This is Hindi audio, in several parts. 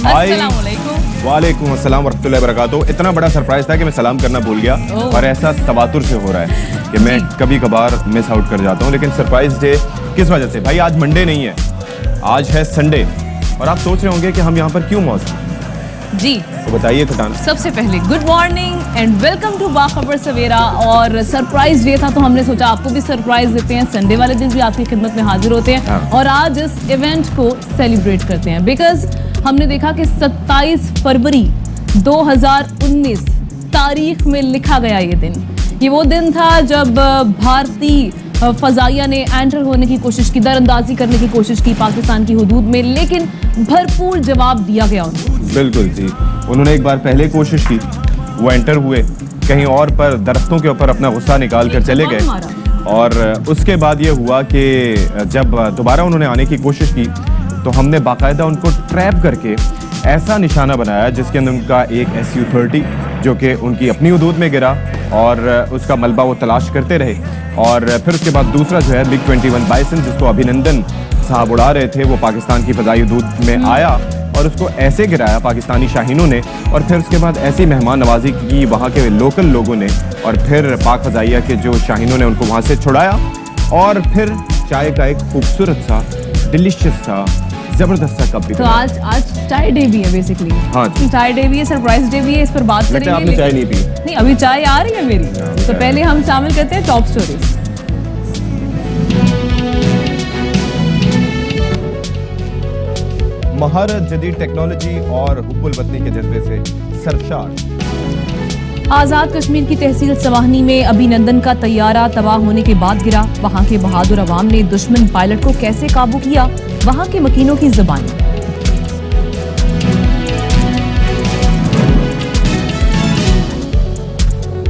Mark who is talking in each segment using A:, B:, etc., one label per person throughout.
A: वालेकुम अस्सलाम वरहमतुल्लाहि वबरकातुहू। इतना बड़ा सरप्राइज था कि मैं सलाम करना भूल गया और ऐसा तवातुर से हो रहा है कि मैं कभी कभार मिस आउट कर जाता हूँ। लेकिन सरप्राइज डे किस वजह से? भाई आज मंडे नहीं है, आज है संडे और आप सोच रहे होंगे कि हम यहाँ पर क्यों मौजूद
B: जी,
A: तो बताइए खटान।
B: सबसे पहले good morning and welcome to Bakhabar Savera. और सरप्राइज डे था तो हमने सोचा आपको भी सरप्राइज देते हैं। संडे वाले दिन भी आपकी खिदमत में हाजिर होते हैं और आज इस इवेंट को सेलिब्रेट करते हैं बिकॉज हमने देखा कि 27 फरवरी 2019 तारीख में लिखा गया ये दिन। ये वो दिन था जब भारतीय फजाइया ने एंटर होने की कोशिश की, दरअंदाजी करने की कोशिश की पाकिस्तान की हुदूद में, लेकिन भरपूर जवाब दिया गया उनको।
A: बिल्कुल जी, उन्होंने एक बार पहले कोशिश की, वो एंटर हुए कहीं और पर दरख्तों के ऊपर अपना गुस्सा निकाल कर चले गए और उसके बाद ये हुआ कि जब दोबारा उन्होंने आने की कोशिश की तो हमने बाकायदा उनको ट्रैप करके ऐसा निशाना बनाया जिसके अंदर उनका एक SU-30 जो कि उनकी अपनी हुदूद में गिरा और उसका मलबा वो तलाश करते रहे। और फिर उसके बाद दूसरा जो है MiG-21 बाइसन जिसको अभिनंदन साहब उड़ा रहे थे, वो पाकिस्तान की फजाई हुदूद में आया और उसको ऐसे गिराया पाकिस्तानी शाहीनों ने और फिर उसके बाद ऐसी मेहमान नवाजी की वहाँ के लोकल लोगों ने और फिर पाक फजाइया के जो शाहीनों ने उनको वहाँ से छुड़ाया और फिर चाय का एक खूबसूरत सा डिलीशियस सा जबरदस्त सा कप भी।
B: तो आज चाय डे भी है बेसिकली।
A: हाँ,
B: चाय डे भी है, सरप्राइज डे भी है, इस पर बात करेंगे।
A: आपने चाय नहीं पी?
B: नहीं, अभी चाय आ रही है मेरी। तो पहले हम शामिल करते हैं टॉप स्टोरीज।
A: महारत, जदीद टेक्नोलॉजी और हुब्बुल वतनी के जज्बे से सरशार।
B: आजाद कश्मीर की तहसील सवाहनी में अभिनंदन का तैयारा तबाह होने के बाद गिरा। वहां के बहादुर अवाम ने दुश्मन पायलट को कैसे काबू किया, वहां के मकीनों की जुबानी।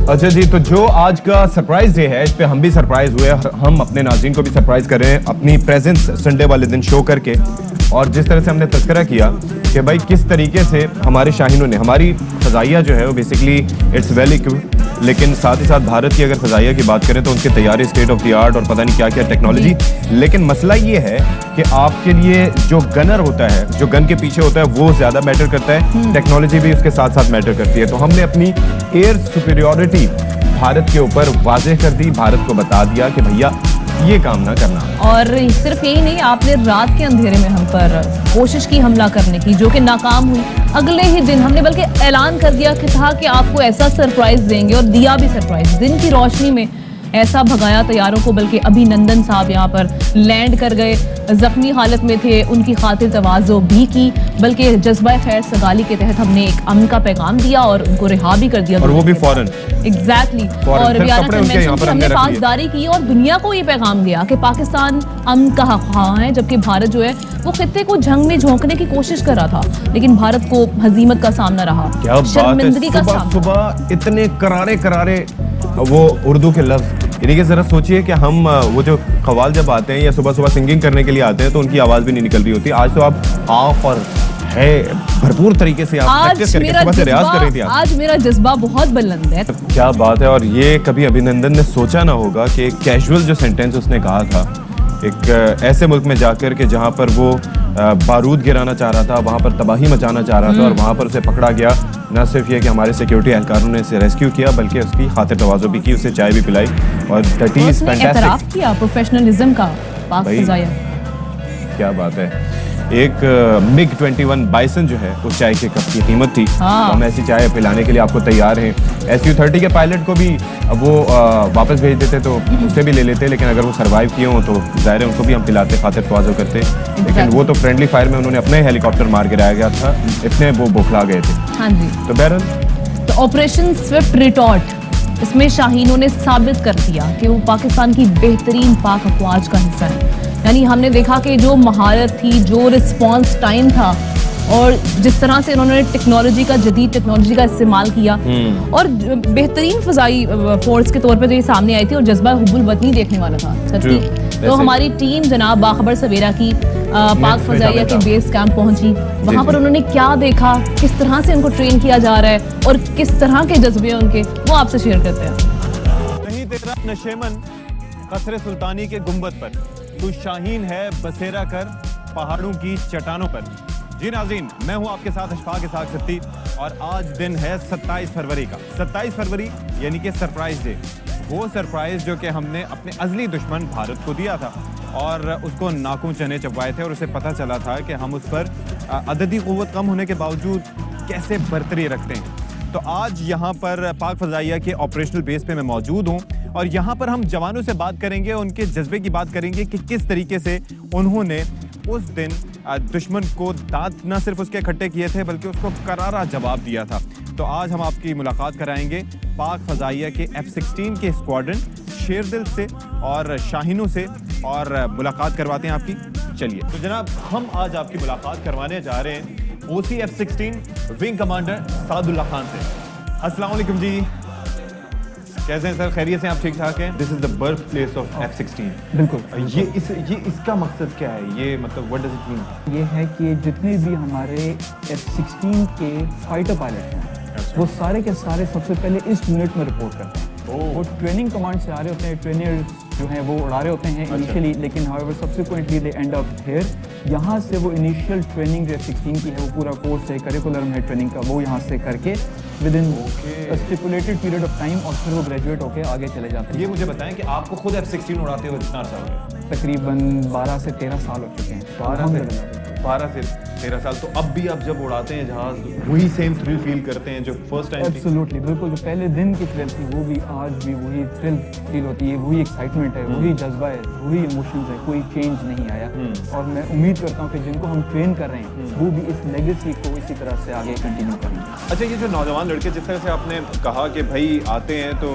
A: अच्छा जी, तो जो आज का सरप्राइज डे है इस पे हम भी सरप्राइज हुए। हम अपने नाज़रीन को भी सरप्राइज कर रहे हैं अपनी प्रेजेंस संडे वाले दिन शो करके। और जिस तरह से हमने तज़किरा किया कि भाई किस तरीके से हमारे शाहीनों ने, हमारी फजाइया जो है वो बेसिकली इट्स वेल इक्विप्ड, लेकिन साथ ही साथ भारत की अगर फजाइया की बात करें तो उनके तैयारी स्टेट ऑफ द आर्ट और पता नहीं क्या क्या टेक्नोलॉजी। लेकिन मसला ये है कि आपके लिए जो गनर होता है, जो गन के पीछे होता है, वो ज़्यादा मैटर करता है, टेक्नोलॉजी भी उसके साथ साथ मैटर करती है। तो हमने अपनी एयर सुपीरियरिटी भारत के ऊपर वाज़ेह कर दी, भारत को बता दिया कि भैया ये काम ना करना।
B: और सिर्फ यही नहीं, आपने रात के अंधेरे में हम पर कोशिश की हमला करने की, जो कि नाकाम हुई। अगले ही दिन हमने बल्कि ऐलान कर दिया कि था कि आपको ऐसा सरप्राइज देंगे और दिया भी सरप्राइज। दिन की रोशनी में ऐसा भगाया तैयारों को, बल्कि अभिनंदन साहब यहाँ पर लैंड कर गए, जख्मी हालत में थे, उनकी खातिर तवाज़ो भी की, बल्कि जज्बा खैर सगाली के तहत हमने एक अमन का पैगाम दिया और उनको रिहा भी कर दिया,
A: और वो भी फौरन।
B: एग्जैक्टली। और हमने पासदारी की और दुनिया को ये पैगाम दिया कि पाकिस्तान अमन का ख्वाह है, जबकि भारत जो है वो खित्ते को जंग में झोंकने की कोशिश कर रहा था, लेकिन भारत को हजीमत का सामना रहा, शर्मिंदगी का सामना।
A: सुबह इतने करारे वो उर्दू के लफ्ज, यानी कि जरा सोचिए कि हम वो जो कव्वाल जब आते हैं या सुबह सुबह सिंगिंग करने के लिए आते हैं तो उनकी आवाज भी नहीं निकल रही होती। आज तो आप आफ और है भरपूर तरीके से आप प्रैक्टिस करके सुबह से रियाज कर रही थी।
B: आज मेरा जज्बा बहुत बुलंद है।
A: क्या बात है। और ये कभी अभिनंदन ने सोचा ना होगा कि कैजुअल जो सेंटेंस उसने कहा था, एक ऐसे मुल्क में जाकर के जहाँ पर वो बारूद गिराना चाह रहा था, वहाँ पर तबाही मचाना चाह रहा था और वहाँ पर उसे पकड़ा गया। न सिर्फ ये कि हमारे सिक्योरिटी एहलकारों ने इसे रेस्क्यू किया, बल्कि उसकी खातिर तवाज़ो भी की, उसे चाय भी पिलाई और दैट इज फैंटास्टिक
B: किया प्रोफेशनलिज्म का पाक फजाइया।
A: क्या बात है। एक MiG-21 बाइसन जो है उस चाय के कप की कीमत थी। तो हम ऐसी चाय पिलाने के लिए आपको तैयार हैं। SU-30 के पायलट को भी अब वो वापस भेज देते तो उससे भी ले लेते, लेकिन अगर वो सरवाइव किए हों तो जाहिर है उनको भी हम पिलाते, खातिर तवाज़ो करते। लेकिन वो तो फ्रेंडली फायर में उन्होंने अपने हेलीकॉप्टर मार गिराया गया था, इतने वो बौखला गए थे।
B: हाँ जी।
A: तो बहरहाल
B: तो ऑपरेशन स्विफ्ट रिटॉर्ट, इसमें शाहीनों ने साबित कर दिया कि वो पाकिस्तान की बेहतरीन पाक अफवाज का हिस्सा है। यानी हमने देखा कि जो महारत थी, जो रिस्पॉन्स टाइम था और जिस तरह से उन्होंने टेक्नोलॉजी का, जदीद टेक्नोलॉजी का इस्तेमाल किया और बेहतरीन फजाई फोर्स के तौर पर जो ये सामने आई थी और जज्बा हुब्बुल वतनी देखने वाला था सच्ची। तो हमारी टीम जनाब बाखबर सवेरा की पाक फजाइया के बेस कैंप पहुंची। वहां पर उन्होंने क्या देखा, किस तरह से उनको ट्रेन किया जा रहा है और किस तरह के जज्बे उनके, वो आपसे शेयर करते हैं।
A: नहीं तेरा नशेमन कसरे सुल्तानी के गुंबद पर, तू शाहीन है बसेरा कर पहाड़ों की चट्टानों पर, जी नाज़रीन, मैं हूं आपके साथ अशफाक इसाक सिद्दीकी और आज दिन है 27 फरवरी का। 27 फरवरी यानी कि सरप्राइज डे, वो सरप्राइज जो कि हमने अपने अज़ली दुश्मन भारत को दिया था और उसको नाखून चने चबवाए थे और उसे पता चला था कि हम उस पर अददी क़ुव्वत कम होने के बावजूद कैसे बरतरी रखते हैं। तो आज यहाँ पर पाक फ़ज़ाइया के ऑपरेशनल बेस पे मैं मौजूद हूँ और यहाँ पर हम जवानों से बात करेंगे, उनके जज्बे की बात करेंगे कि किस तरीके से उन्होंने उस दिन दुश्मन को दांत न सिर्फ उसके इकट्ठे किए थे बल्कि उसको करारा जवाब दिया था। तो आज हम आपकी मुलाकात कराएंगे पाक फ़ज़ाइया के F-16 के स्क्वाड्रन शेरदिल से और शाहीनों से और मुलाकात करवाते हैं आपकी। चलिए तो जनाब, हम आज आपकी मुलाकात करवाने जा रहे हैं OC F-16 wing commander Sadullah Khan से। अस्सलाम वालेकुम जी, कैसे हैं सर? खैरियत से? आप ठीक ठाक हैं? This is the birth place of F-16।
C: बिल्कुल।
A: ये इसका मकसद क्या है? ये मतलब व्हाट डज इट मीन?
C: ये है कि जितने भी हमारे F-16 के फाइटर पायलट हैं वो सारे के सारे सबसे पहले इस यूनिट में रिपोर्ट करते हैं। वो ट्रेनिंग कमांड से आ रहे होते हैं, ट्रेनर जो हैं वो उड़ा रहे होते हैं इनिशियली, लेकिन however subsequently they and up here. यहाँ से वो इनिशियल ट्रेनिंग जो F-16 की है वो पूरा कोर्स है, करिकुलम है ट्रेनिंग का, वो यहाँ से करके with in stipulated period of time और फिर वो ग्रेजुएट होकर आगे चले जाते हैं।
A: ये मुझे बताएं कि आपको खुद F-16 उड़ाते हुए कितना अर्सा हो गया?
C: तकरीबन 12 से 13 साल हो चुके हैं।
A: 12 से 13 साल। तो अब भी आप जब उड़ाते हैं जहाज, वही सेम थ्रिल फील करते हैं जो फर्स्ट टाइम?
C: एब्सोल्युटली, बिल्कुल। जो पहले दिन की थ्रिल थी वो भी आज भी वही थ्रिल फील होती है, वही एक्साइटमेंट है, वही जज्बा है, वही इमोशंस है, कोई चेंज नहीं आया। और मैं उम्मीद करता हूँ कि जिनको हम ट्रेन कर रहे हैं वो भी इस लेगेसी को इसी तरह से आगे कंटिन्यू करेंगे।
A: अच्छा, ये जो नौजवान लड़के, जिस तरह से आपने कहा कि भाई आते हैं तो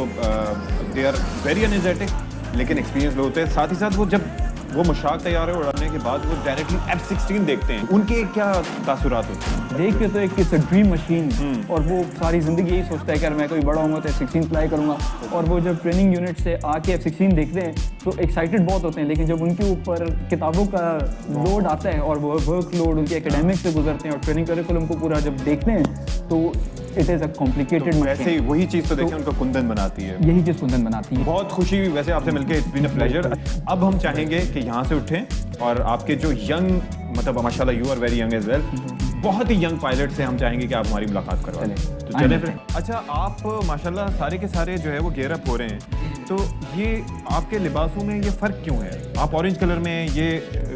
A: दे आर वेरी एनर्जेटिक लेकिन एक्सपीरियंस लोग होते हैं, साथ ही साथ वो जब वो मुशाक तैयार है उड़ाने के बाद वो डायरेक्टली F-16 देखते हैं, उनके क्या तासुरात होते हैं?
C: देख के तो एक इट्स अ ड्रीम मशीन, और वो सारी ज़िंदगी यही सोचता है कि मैं कोई बड़ा होऊंगा तो F-16 फ्लाई करूंगा। और वो जब ट्रेनिंग यूनिट से आके F-16 देखते हैं तो एक्साइटेड बहुत होते हैं, लेकिन जब उनके ऊपर किताबों का लोड आता है और वो वर्क लोड उनके एकेडमिक से गुजरते हैं और ट्रेनिंग करिकुलम को पूरा जब देखते हैं तो it is a complicated machine.
A: वैसे ही वही चीज़ तो देखें उनको कुंदन बनाती है,
C: यही चीज़ कुंदन बनाती है।
A: बहुत खुशी हुई वैसे आपसे मिलकर, इट्स बीन अ प्लेजर। अब हम चाहेंगे कि यहाँ से उठें और आपके जो यंग, मतलब माशाल्लाह you are very young as well, बहुत ही यंग पायलट से हम चाहेंगे कि आप हमारी मुलाकात करवाएं। तो चलें फिर। अच्छा, आप माशाल्लाह सारे के सारे जो है वो गेयर अप हो रहे हैं, तो ये आपके लिबासों में ये फ़र्क क्यों है? आप ऑरेंज कलर में, ये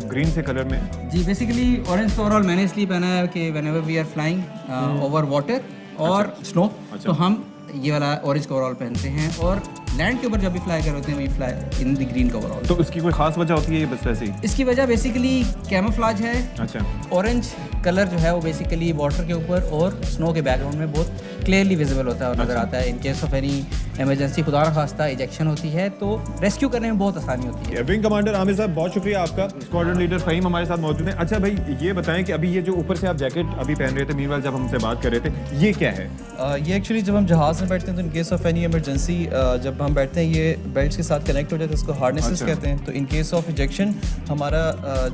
A: ग्रीन से कलर में?
D: जी, बेसिकली ऑरेंज तो ओवरऑल मैंने इसलिए पहना है कि whenever we are flying over water और स्नो, तो हम ये वाला ऑरेंज का ओवरऑल पहनते हैं, और लैंड के ऊपर जब भी फ्लाई कर होते हैं we fly in the green का ओवरऑल।
A: तो इसकी कोई खास वजह होती है? बस वैसे ही
D: इसकी वजह बेसिकली कैमोफ्लेज है।
A: अच्छा।
D: ऑरेंज कलर जो है वो बेसिकली वाटर के ऊपर और स्नो के बैकग्राउंड में बहुत क्लियरली विजिबल होता है और नज़र आता है। In case of any emergency, खुदा न खास्ता इजेक्शन होती है तो रेस्क्यू करने में बहुत आसानी होती है।
A: विंग कमांडर आमिर साहब, बहुत शुक्रिया आपका। स्क्वाड्रन लीडर फ़हीम हमारे साथ मौजूद हैं। अच्छा भाई, ये बताएं कि अभी ये जो ऊपर से आप जैकेट अभी पहन रहे थे, मीनवाइल जब हमसे बात कर रहे थे, ये क्या है?
E: ये एक्चुअली जब हम जहाज़ में बैठते हैं तो इन केस ऑफ एनी इमरजेंसी जब हम बैठते हैं ये बेल्ट के साथ कनेक्ट हो जाता है, इसको हार्नेसेस कहते हैं। तो इन केस ऑफ इजेक्शन हमारा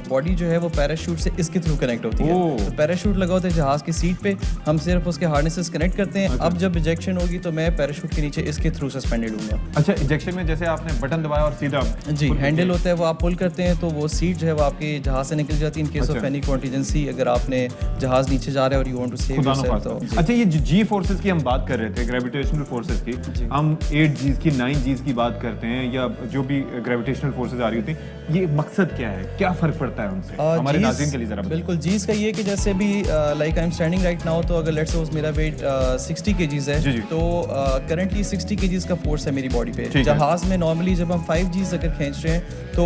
E: बॉडी जो है वो पैराशूट से इसके थ्रू कनेक्ट होती है। तो पैराशूट लगा होता है जहाज़ की सीट पे, हम सिर्फ उसके हार्नेसेस कनेक्ट करते हैं। अब जब इजेक्शन होगी तो मैं पैराशूट के नीचे इसके थ्रू सस्पेंडेड हूँगा।
A: अच्छा, इजेक्शन में जैसे आपने बटन दबाया और सीधा
E: जी हैंडल होता है, वो आप पुल करते हैं तो वो सीट जो है वो आपके जहाज़ से निकल जाती है। In case of any contingency, अगर आपने जहाज़ नीचे जा रहा है और you want to save yourself तो।
A: अच्छा, ये जी फोर्सेस की हम बात कर रहे थे, ग्रेविटेशनल फोर्सेस की, हम 8 Gs की 9 Gs की बात करते हैं या जो भी ग्रेविटेशनल फोर्सेस आ रही होती हैं, ये मकसद क्या है? क्या फ़र्क पड़ता है उनसे हमारे नाज़रीन के लिए? ज़रा
E: बिल्कुल, जीज का ये कि जैसे भी like I am standing right now, तो अगर लेट्स सपोज मेरा वेट 60 kgs है, तो करंटली 60 kgs का फोर्स है मेरी बॉडी पे। जहाज में नॉर्मली जब हम 5 Gs अगर खींच रहे हैं तो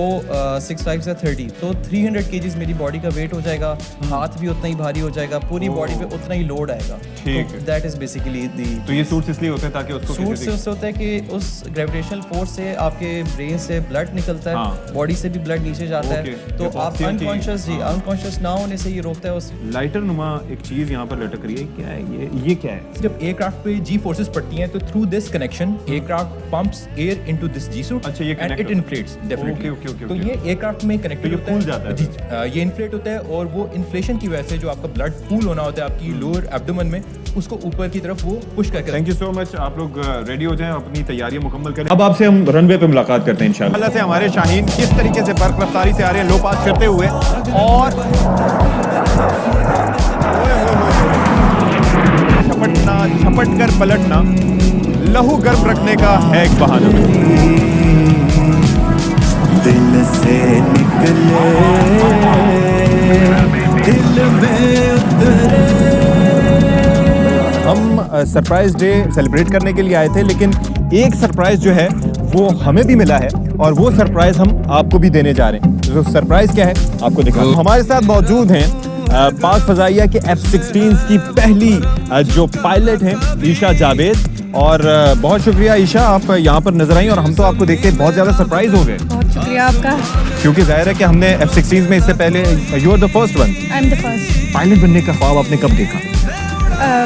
E: 6 5 से 30, तो 300 kgs मेरी बॉडी का वेट हो जाएगा, हाथ भी उतना ही भारी हो जाएगा, पूरी बॉडी पे उतना ही लोड आएगा।
A: ठीक है,
E: दैट इज बेसिकली दी।
A: तो ये सूट्स इसलिए होते हैं ताकि उसको
E: सूट से उससे होता है कि उस ग्रेविटेशनल फोर्स से आपके ब्रेन से ब्लड निकलता है, बॉडी से भी ब्लड नीचे जाता है, तो आप अनकॉन्शियस अनकॉन्शियस ना होने से ये रोकता है उस
A: लाइटर नुमा एक चीज यहाँ पर लटक रही है। क्या है ये क्या है?
F: जब एयरक्राफ्ट पे जी फोर्सेस पड़ती हैं तो through this connection aircraft pumps air into this G suit
A: अच्छा, ये
F: and it inflates definitely.
A: Okay.
F: तो ये एयरक्राफ्ट में कनेक्टेड होता है,
A: जाता है
F: जी, ये इन्फ्लेट होता है और वो इन्फ्लेशन की वजह से जो आपका ब्लड पूल होना होता है आपकी लोअर एब्डोमेन में, उसको ऊपर की तरफ वो पुश करके।
A: Thank you so much. आप लोग रेडी हो जाएं, अपनी तैयारियां मुकम्मल करें। अब आपसे हम रनवे पे मुलाकात करते हैं इंशाल्लाह। से हमारे शाहीन किस तरीके से बर्फ रफ्तारी से आ रहे हैं, लो पास करते हुए, और झपट कर पलटना लहू गर्म रखने का है एक बहाना।
G: दिल से निकले दिल में उतरे।
A: हम सरप्राइज डे सेलिब्रेट करने के लिए आए थे, लेकिन एक सरप्राइज जो है वो हमें भी मिला है और वो सरप्राइज हम आपको भी देने जा रहे हैं। तो सरप्राइज क्या है आपको दिखा। हमारे साथ मौजूद हैं पाक फजाइया के F-16 की पहली जो पायलट हैं ईशा जावेद। और बहुत शुक्रिया ईशा, आप यहाँ पर नजर आई और हम तो आपको देख के बहुत ज़्यादा सरप्राइज हो गए।
H: बहुत शुक्रिया आपका।
A: क्योंकि जाहिर है कि हमने F-16 में इससे पहले you are the first one.
H: I am the first.
A: Pilot बनने का ख्वाब आपने कब देखा?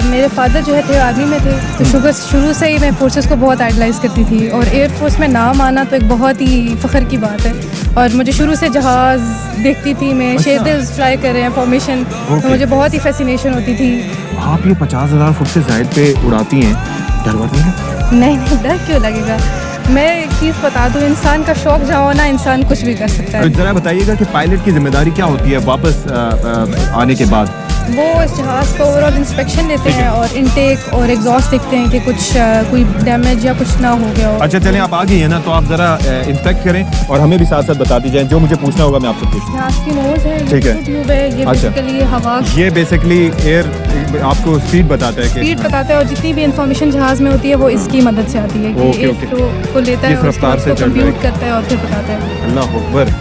H: मेरे फादर जो है थे आर्मी में थे, तो शुरू से ही मैं फोर्सेस को बहुत आइडलाइज करती थी और एयरफोर्स में नाम आना तो एक बहुत ही फ़ख्र की बात है। और मुझे शुरू से जहाज़ देखती थी मैं, शेरदिल फ्लाई कर रहे हैं फॉर्मेशन, तो मुझे बहुत ही फैसिनेशन होती थी।
A: आप ये 50,000 फुट से ज़ायद पे उड़ाती हैं, डर वर नहीं लगता?
H: नहीं, डर क्यों लगेगा। मैं एक चीज़ बता दूँ, इंसान का शौक जहाँ हो ना, इंसान कुछ भी कर सकता है।
A: ज़रा बताइएगा कि पायलट की जिम्मेदारी क्या होती है वापस आने के बाद?
H: वो इस जहाज़ का ओवरऑल इंस्पेक्शन लेते हैं और इनटेक और एग्जॉस्ट देखते हैं कि कुछ कोई डैमेज या कुछ ना हो गया हो।
A: अच्छा चलें, आप आ गई हैं ना, तो आप ज़रा इंस्पेक्ट करें और हमें भी साथ साथ बता दीजिए। जो मुझे पूछना होगा मैं आपसे पूछूँ।
H: जहाज़ की नोज़ है,
A: ठीक है।
H: ट्यूब है, ये
A: अच्छा।
H: बेसिकली हवा,
A: ये बेसिकली एयर आपको स्पीड बताता है कि
H: स्पीड बताता है और जितनी भी इंफॉर्मेशन जहाज़ में होती है वो इसकी मदद से आती है कि
A: ओके,
H: एयर
A: ओके।
H: फ्लो को लेता है
A: किस
H: और
A: रफ्तार से
H: उसको
A: चल रहा है।
H: कंप्यूट करता है और फिर बताता है।
A: अल्लाह अकबर,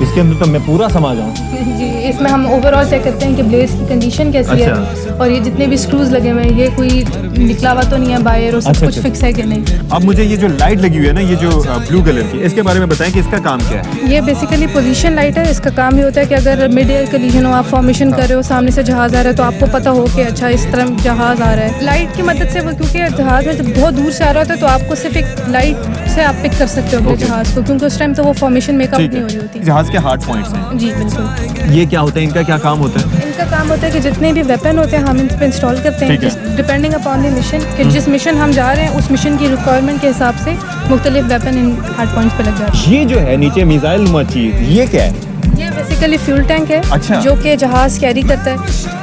A: इसके अंदर तो मैं पूरा समा जाऊँ।
H: जी, इसमें हम ओवरऑल चेक करते हैं कि ब्लेड्स की कंडीशन कैसी है और ये जितने भी स्क्रूज लगे हुए हैं ये कोई निकला हुआ तो नहीं है बाहर और सब
A: अच्छा,
H: कुछ
A: अच्छा।
H: फिक्स है कि नहीं।
A: अब मुझे ये जो लाइट लगी हुई है ना, ये जो ब्लू कलर की, इसके बारे में बताएं कि इसका काम क्या है?
H: ये बेसिकली पोजीशन लाइट है। इसका काम ये होता है कि अगर मिड एयर कलीजन हो, आप फॉर्मेशन कर रहे हो, सामने से जहाज़ आ रहा है तो आपको पता हो कि अच्छा इस तरह जहाज़ आ रहा है। लाइट की मदद से वो, क्योंकि जहाज़ में जब बहुत दूर से आ रहा होता है तो आपको सिर्फ एक लाइट से आप पिक कर सकते हो अपने जहाज़ को, क्योंकि उस टाइम तो वो फॉर्मेशन मेकअप
A: ठीक
H: नहीं हो रही
A: है,
H: होती।
A: जहाज के हार्ड पॉइंट्स हैं।
H: जी बिल्कुल।
A: ये क्या होता है, इनका क्या काम होता है?
H: इनका काम होता है कि जितने भी वेपन होते हैं हम इन पर इंस्टॉल करते हैं,
A: ठीक है।
H: डिपेंडिंग अपॉन द मिशन कि जिस मिशन हम जा रहे हैं उस मिशन की रिक्वायरमेंट के हिसाब से मुख्तलिफ वेपन इन हार्ड पॉइंट्स पे लग जाते हैं।
A: ये जो है नीचे मिसाइल नुमा चीज, ये क्या है?
H: ये बेसिकली फ्यूल टैंक है।
A: अच्छा।
H: जो कि जहाज़ कैरी करता है।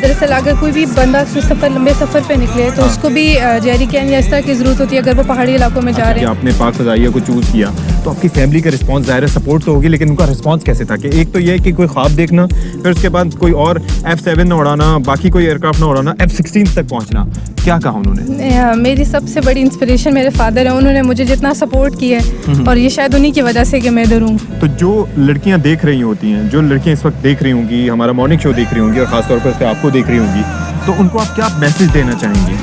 H: दरअसल अगर कोई भी बंदा लंबे सफ़र पे निकले तो उसको भी जेरी कैन या इस तरह की ज़रूरत होती है अगर वो पहाड़ी इलाकों में जा रहे हैं।
A: आपने पाक फजाइया को चूज़ किया तो आपकी फैमिली का रिस्पांस ज़ाहिर है सपोर्ट तो होगी, लेकिन उनका रिस्पांस कैसे था? कि एक तो ये है कि कोई ख्वाब देखना, फिर उसके बाद कोई और F-7 ना उड़ाना, बाकी कोई एयरक्राफ्ट ना उड़ाना, F-16 तक पहुंचना, क्या कहा उन्होंने?
H: मेरी सबसे बड़ी इंस्पिरेशन मेरे फादर हैं। उन्होंने मुझे जितना सपोर्ट किया है और ये शायद उन्हीं की वजह से कि मैं इधर हूँ।
A: तो जो लड़कियां देख रही होती हैं, जो लड़कियां इस वक्त देख रही होंगी, हमारा मॉर्निंग शो देख रही होंगी और ख़ासतौर पर आपको देख रही होंगी, तो उनको आप क्या मैसेज देना चाहेंगे?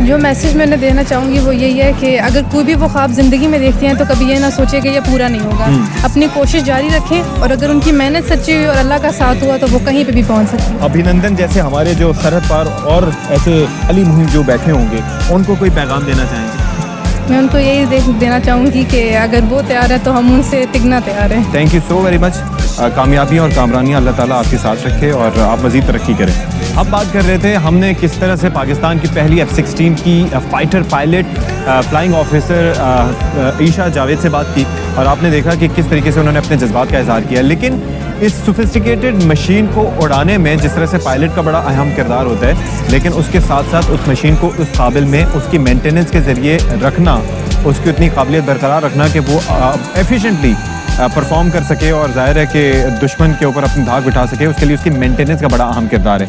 H: जो मैसेज मैंने देना चाहूँगी वो यही है कि अगर कोई भी वो ख्वाब ज़िंदगी में देखते हैं तो कभी ये ना सोचे कि ये पूरा नहीं होगा। अपनी कोशिश जारी रखें और अगर उनकी मेहनत सच्ची हुई और अल्लाह का साथ हुआ तो वो कहीं पे भी पहुँच सकते हैं।
A: अभिनंदन जैसे हमारे जो सरहद पार और ऐसे अली मुहिम जो बैठे होंगे, उनको कोई पैगाम देना चाहेंगे?
H: मैं उनको यही देना चाहूँगी कि अगर वो तैयार है तो हम उनसे तिगना तैयार हैं।
A: Thank you so very much. कामयाबियाँ और कामरानियाँ अल्लाह ताला आपके साथ रखे और आप मज़ीद तरक्की करें। अब बात कर रहे थे हमने किस तरह से पाकिस्तान की पहली F-16 की fighter pilot flying officer Isha Javed से बात की और आपने देखा कि किस तरीके से उन्होंने अपने जज्बात का इजहार किया। लेकिन इस सोफिस्टिकेटेड मशीन को उड़ाने में जिस तरह से पायलट का बड़ा अहम किरदार होता है, लेकिन उसके साथ साथ उस मशीन को उस काबिल में उसकी मेंटेनेंस के ज़रिए रखना, उसकी उतनी काबिलियत बरकरार रखना कि वो एफिशिएंटली परफॉर्म कर सके और जाहिर है कि दुश्मन के ऊपर अपनी धाक बिठा सके, उसके लिए उसकी मेंटेनेंस का बड़ा अहम किरदार है।